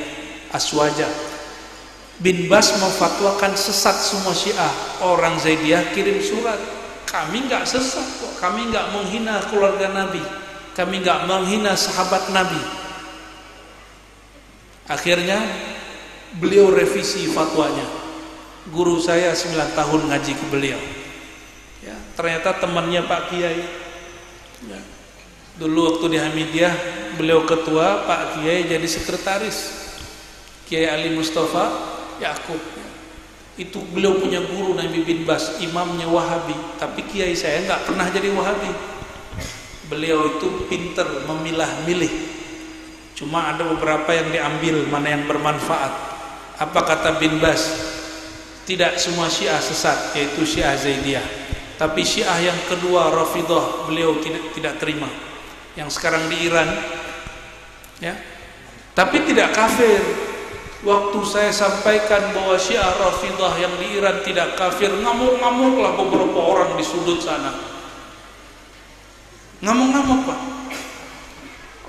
Aswaja. Bin Bas memfatwakan sesat semua Syiah. Orang Zaidiyah kirim surat, kami nggak sesat kok, kami nggak menghina keluarga Nabi, kami nggak menghina sahabat Nabi. Akhirnya beliau revisi fatwanya. Guru saya 9 tahun ngaji ke beliau. Ya, ternyata temannya Pak Kiai. Ya. Dulu waktu di Hamidiyah beliau ketua, Pak Kiai jadi sekretaris. Kiai Ali Mustafa Yakub. Itu beliau punya guru Nabi bin Bas, imamnya Wahabi, tapi kiai saya nggak pernah jadi Wahabi. Beliau itu pinter memilah-milih. Cuma ada beberapa yang diambil, mana yang bermanfaat. Apa kata bin Bas? Tidak semua Syiah sesat, yaitu Syiah Zaidiyah. Tapi Syiah yang kedua, Rafidhah, beliau tidak terima. Yang sekarang di Iran, ya. Tapi tidak kafir. Waktu saya sampaikan bahwa Syiah Rafidhah yang di Iran tidak kafir, ngamuk-ngamuklah beberapa orang di sudut sana. Ngamuk-ngamuk, Pak.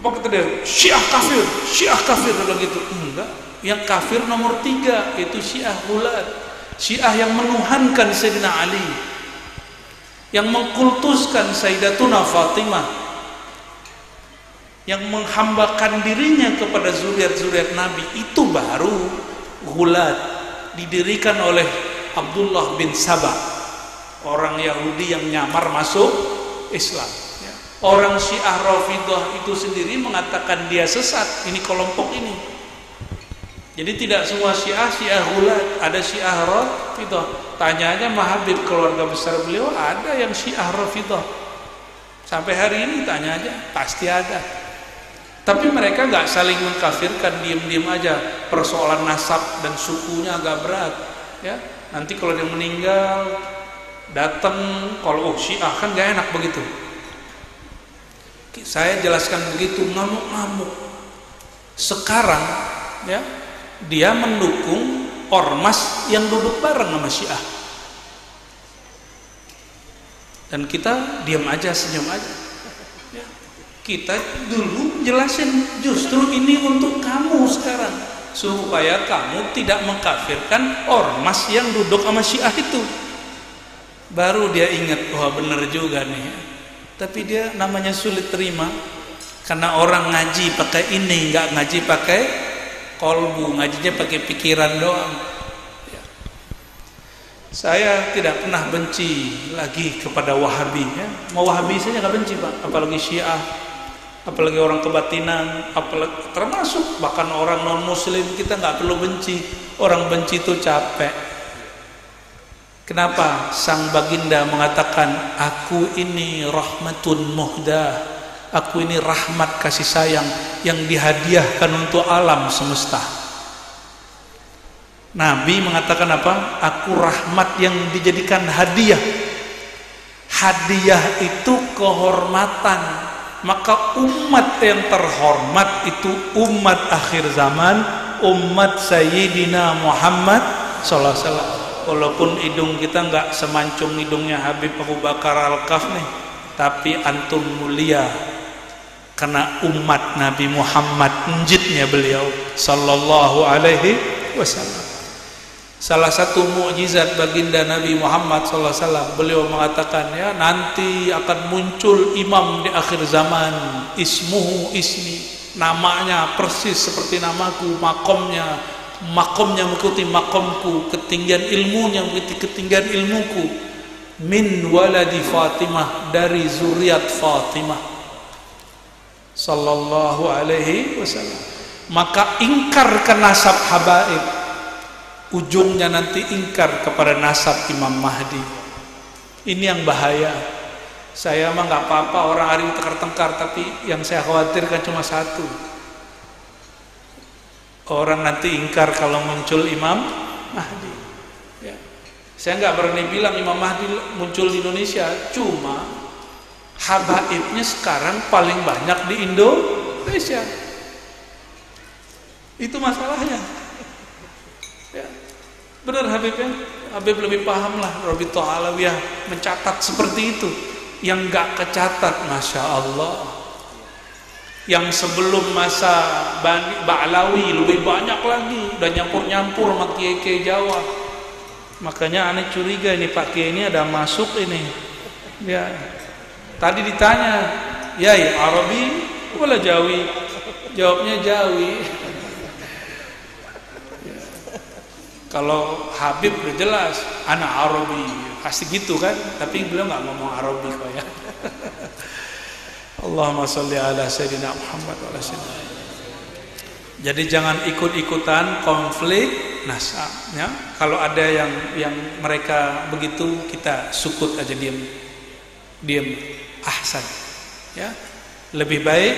Apa kata dia? Syiah kafir, Syiah kafir, udah gitu. Enggak. Yang kafir nomor 3 yaitu Syiah Ghulat. Syiah yang menuhankan Sayyidina Ali, yang mengkultuskan Sayyidatuna Fatimah, yang menghambakan dirinya kepada zuriat-zuriat Nabi. Itu baru Ghulat, didirikan oleh Abdullah bin Sabah, orang Yahudi yang nyamar masuk Islam. Orang Syiah Rafidhah itu sendiri mengatakan dia sesat. Ini kelompok ini. Jadi tidak semua Syiah Ghulat, ada Syiah Rafidhah. Tanya aja Mahabib, keluarga besar beliau ada yang Syiah Rafidhah. Sampai hari ini tanya aja, pasti ada. Tapi mereka nggak saling mengkafirkan, diam-diam aja. Persoalan nasab dan sukunya agak berat, ya. Nanti kalau dia meninggal, datang, kalau Syiah kan nggak enak begitu. Saya jelaskan begitu, ngamuk-ngamuk. Sekarang, ya, dia mendukung ormas yang duduk bareng sama Syiah. Dan kita diam aja, senyum aja. Kita dulu jelasin, justru ini untuk kamu sekarang, supaya kamu tidak mengkafirkan ormas yang duduk sama Syiah itu. Baru dia ingat, wah bener juga nih. Tapi dia namanya sulit terima, karena orang ngaji pakai ini, nggak ngaji pakai kolbu, ngajinya pakai pikiran doang. Ya. Saya tidak pernah benci lagi kepada Wahabi. Ya. Mau Wahabi saja nggak benci, Pak, apalagi Syiah. Apalagi orang kebatinan, apalagi termasuk bahkan orang non muslim, kita nggak perlu benci. Orang benci itu capek. Kenapa? Sang baginda mengatakan, aku ini rahmatun muhdah, aku ini rahmat kasih sayang yang dihadiahkan untuk alam semesta. Nabi mengatakan apa? Aku rahmat yang dijadikan hadiah. Hadiah itu kehormatan. Maka umat yang terhormat itu umat akhir zaman, umat Sayyidina Muhammad sallallahu alaihi wasallam. Walaupun hidung kita nggak semancung hidungnya Habib Abu Bakar Al-Kaf nih, tapi antum mulia karena umat Nabi Muhammad, njitnya beliau sallallahu alaihi wasallam. Salah satu mukjizat baginda Nabi Muhammad SAW, beliau mengatakan, ya, nanti akan muncul imam di akhir zaman, ismuhu ismi, namanya persis seperti namaku, makomnya mengikuti makomku, ketinggian ilmunya mengikuti ketinggian ilmuku, min waladi Fatimah, dari zuriat Fatimah sallallahu alaihi wasallam. Maka ingkar ke nasab habaib, ujungnya nanti ingkar kepada nasab Imam Mahdi. Ini yang bahaya. Saya mah nggak apa-apa orang hari tengkar-tengkar, tapi yang saya khawatirkan cuma satu, orang nanti ingkar kalau muncul Imam Mahdi. Ya. Saya nggak berani bilang Imam Mahdi muncul di Indonesia, cuma habaibnya sekarang paling banyak di Indonesia. Itu masalahnya. Ya. Benar Habibnya, Habib lebih paham lah. Rabithah Alawiyah mencatat seperti itu. Yang gak kecatat, Masya Allah, yang sebelum masa Ba'lawi lebih banyak lagi, udah nyampur-nyampur sama kiai-kiai Jawa. Makanya aneh curiga ini Pak Kiai ini ada masuk ini. Ya, tadi ditanya, ya Arabi wala Jawi, jawabnya Jawi. Kalau Habib udah jelas, anak Arabi, pasti gitu kan. Tapi beliau nggak ngomong Arabi kok ya. Allahumma sholli ala Sayyidina Muhammad wa ala Sayyidina. Jadi jangan ikut-ikutan konflik nasab, ya. Kalau ada yang mereka begitu, kita sukut aja, diam, ahsan, ya. Lebih baik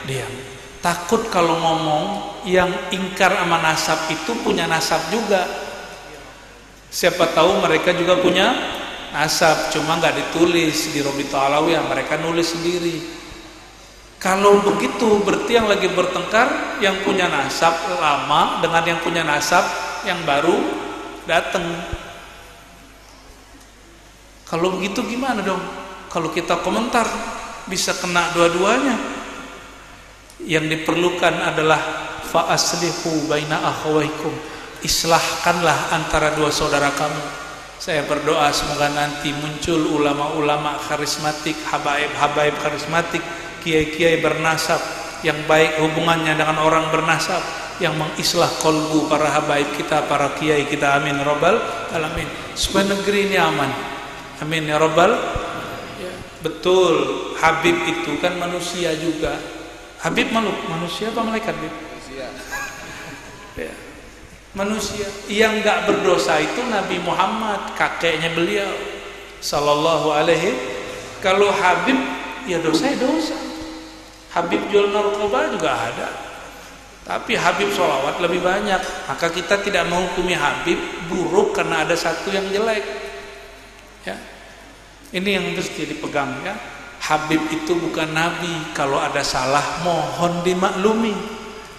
diam. Takut kalau ngomong yang ingkar sama nasab itu punya nasab juga. Siapa tahu mereka juga punya nasab, cuma nggak ditulis di Robito Alawiyah, mereka nulis sendiri. Kalau begitu berarti yang lagi bertengkar yang punya nasab lama dengan yang punya nasab yang baru datang. Kalau begitu gimana dong? Kalau kita komentar bisa kena dua-duanya. Yang diperlukan adalah fa aslihu baina akhawaikum, islahkanlah antara dua saudara kamu. Saya berdoa semoga nanti muncul ulama-ulama karismatik, habaib karismatik, kiai-kiai bernasab yang baik hubungannya dengan orang bernasab, yang mengislah kolbu para habaib kita, para kiai kita. Amin ya rabbal alamin. Supaya negeri ini aman. Amin ya rabbal. Ya, betul, Habib itu kan manusia juga. Habib manusia apa malaikat? Manusia. Ya, manusia. Yang nggak berdosa itu Nabi Muhammad, kakeknya beliau sallallahu alaihi. Kalau Habib ya dosa. Habib jual narkoba juga ada, tapi Habib sholawat lebih banyak. Maka kita tidak menghukumi Habib buruk karena ada satu yang jelek, ya. Ini yang mesti dipegang, ya. Habib itu bukan Nabi. Kalau ada salah mohon dimaklumi.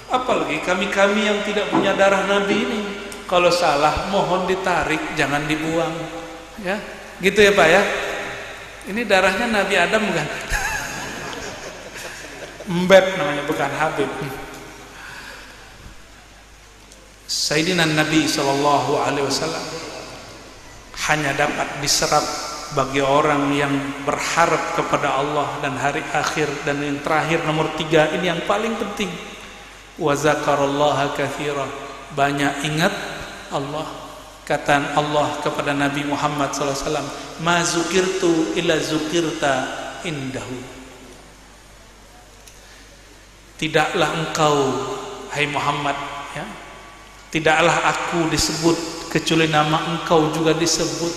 Apalagi kami yang tidak punya darah Nabi ini, kalau salah mohon ditarik, jangan dibuang, ya. Gitu ya Pak, ya. Ini darahnya Nabi Adam bukan? Mbet namanya, bukan Habib. Sayyidina Nabi SAW hanya dapat diserap bagi orang yang berharap kepada Allah dan hari akhir. Dan yang terakhir nomor 3 ini yang paling penting, wa zakarallaha katsira, banyak ingat Allah. Kata Allah kepada Nabi Muhammad SAW, ma zukirtu illa zukirta indahu. Tidaklah engkau, hai Muhammad, ya, tidaklah aku disebut kecuali nama engkau juga disebut.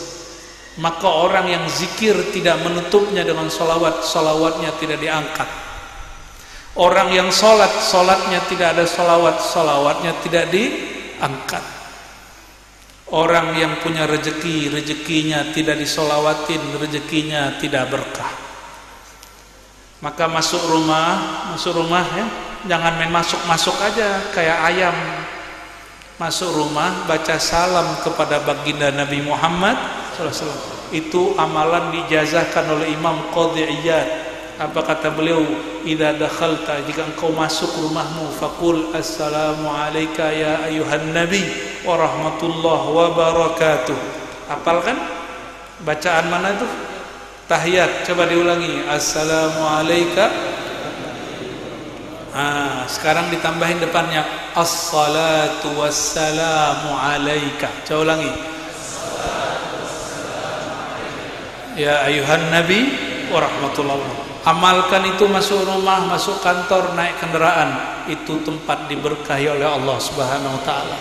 Maka orang yang zikir tidak menutupnya dengan salawat, salawatnya tidak diangkat. Orang yang sholat, sholatnya tidak ada salawat, salawatnya tidak diangkat. Orang yang punya rezeki, rezekinya tidak disolawatin, rezekinya tidak berkah. Maka masuk rumah, ya, jangan main masuk aja kayak ayam. Masuk rumah baca salam kepada baginda Nabi Muhammad SAW. Itu amalan dijazahkan oleh Imam Qadhi Iyad. Apa kata beliau? Idza dakhalta, jika engkau masuk rumahmu, faqul assalamu alayka ya ayuhan nabi wa rahmatullah wa barakatuh. Hafal kan? Bacaan mana itu? Tahiyat, coba diulangi. Assalamualaikum. Sekarang ditambahin depannya as-salatu wassalamu alaika. Coba ulangi. Ya ayuhan nabi wa rahmatullah. Amalkan itu, masuk rumah, masuk kantor, naik kendaraan, itu tempat diberkahi oleh Allah Subhanahu wa taala.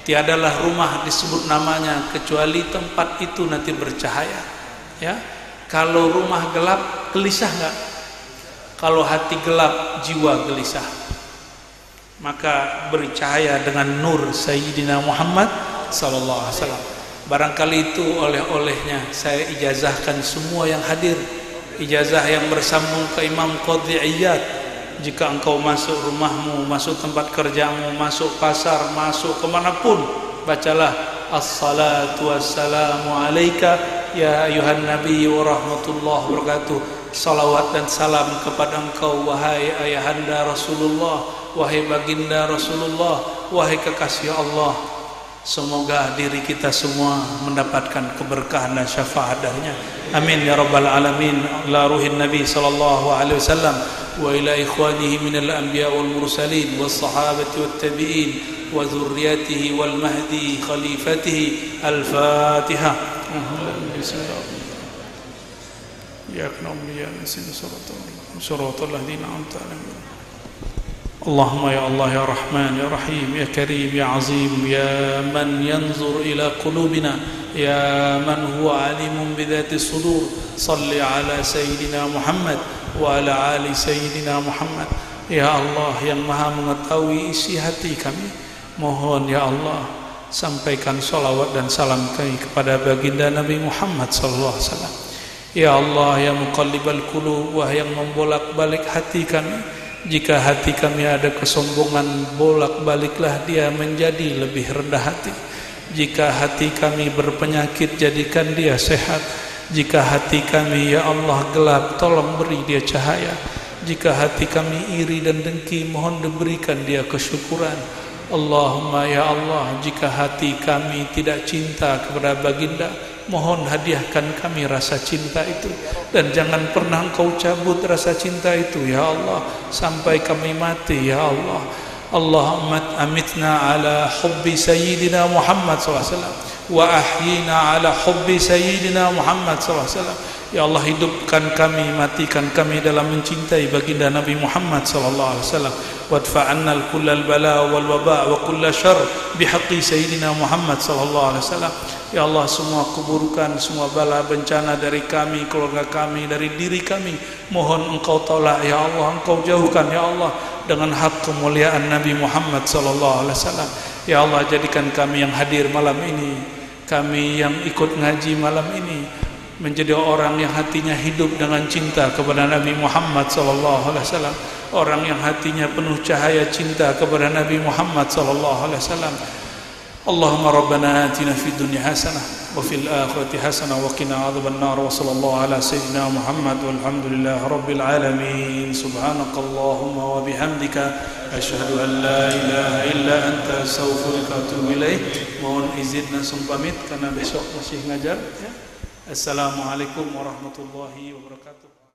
Tiadalah rumah disebut namanya kecuali tempat itu nanti bercahaya, ya. Kalau rumah gelap, gelisah enggak? Kalau hati gelap, jiwa gelisah. Maka bercahaya dengan nur Sayyidina Muhammad sallallahu alaihi wasallam. Barangkali itu oleh-olehnya saya ijazahkan semua yang hadir. Ijazah yang bersambung ke Imam Qadhi Iyad. Jika engkau masuk rumahmu, masuk tempat kerjamu, masuk pasar, masuk kemanapun, bacalah as-salatu wassalamu alaika ya ayuhan nabi wa rahmatullah wa barakatuh. Salawat dan salam kepada engkau wahai ayahanda Rasulullah, wahai baginda Rasulullah, wahai kekasih Allah. Semoga diri kita semua mendapatkan keberkahan dan syafaat darinya. Amin ya rabbal alamin. La ruhin nabi sallallahu alaihi wasallam wa ila ikhwanihi minal anbiya wal mursalin was sahabati wat tabi'in wa dzurriyyatihi wal mahdi khalifatihi. Al-Fatihah. Bismillah. Ya na'budu wa nasta'in siratal ladzina an'amta 'alaihim Allahumma ya Allah ya Rahman ya Rahim ya Karim ya Azim ya man yanzur ila qulubina ya man huwa alimun bidhati sudur salli ala Sayyidina Muhammad wa ala ali Sayyidina Muhammad. Ya Allah yang maha mengetahui isi hati kami, mohon ya Allah sampaikan salawat dan salam kami kepada baginda Nabi Muhammad sallallahu alaihi wasallam. Ya Allah yang muqallibal qulub, wah yang membolak-balik hati kami, jika hati kami ada kesombongan, bolak-baliklah dia menjadi lebih rendah hati. Jika hati kami berpenyakit, jadikan dia sehat. Jika hati kami ya Allah gelap, tolong beri dia cahaya. Jika hati kami iri dan dengki, mohon diberikan dia kesyukuran. Allahumma ya Allah, jika hati kami tidak cinta kepada baginda, mohon hadiahkan kami rasa cinta itu, dan jangan pernah Engkau cabut rasa cinta itu ya Allah sampai kami mati ya Allah. Allahumma amitna ala hubbi Sayyidina Muhammad SAW wa ahyina ala hubbi Sayyidina Muhammad SAW. Ya Allah, hidupkan kami, matikan kami dalam mencintai baginda Nabi Muhammad SAW. Wadfa'anna kullal bala wal waba wa kulla syarr bihaqqi Sayyidina Muhammad SAW. Ya Allah, semua keburukan, semua bala bencana dari kami, keluarga kami, dari diri kami, mohon Engkau tolak ya Allah, Engkau jauhkan ya Allah dengan hak kemuliaan Nabi Muhammad SAW. Ya Allah, jadikan kami yang hadir malam ini, kami yang ikut ngaji malam ini, menjadi orang yang hatinya hidup dengan cinta kepada Nabi Muhammad sallallahu alaihi wasallam, orang yang hatinya penuh cahaya cinta kepada Nabi Muhammad sallallahu alaihi wasallam. Allahumma rabbana atina fid dunya hasanah wa fil akhirati hasanah wa qina adzabannar wa sallallahu ala sayyidina Muhammad walhamdulillahi rabbil alamin. Subhanakallahumma wa bihamdika asyhadu an la ilaha illa anta astaghfiruka wa atubu ilaik. Mohon izin langsung pamit karena besok masih ngajar ya. Assalamualaikum warahmatullahi wabarakatuh.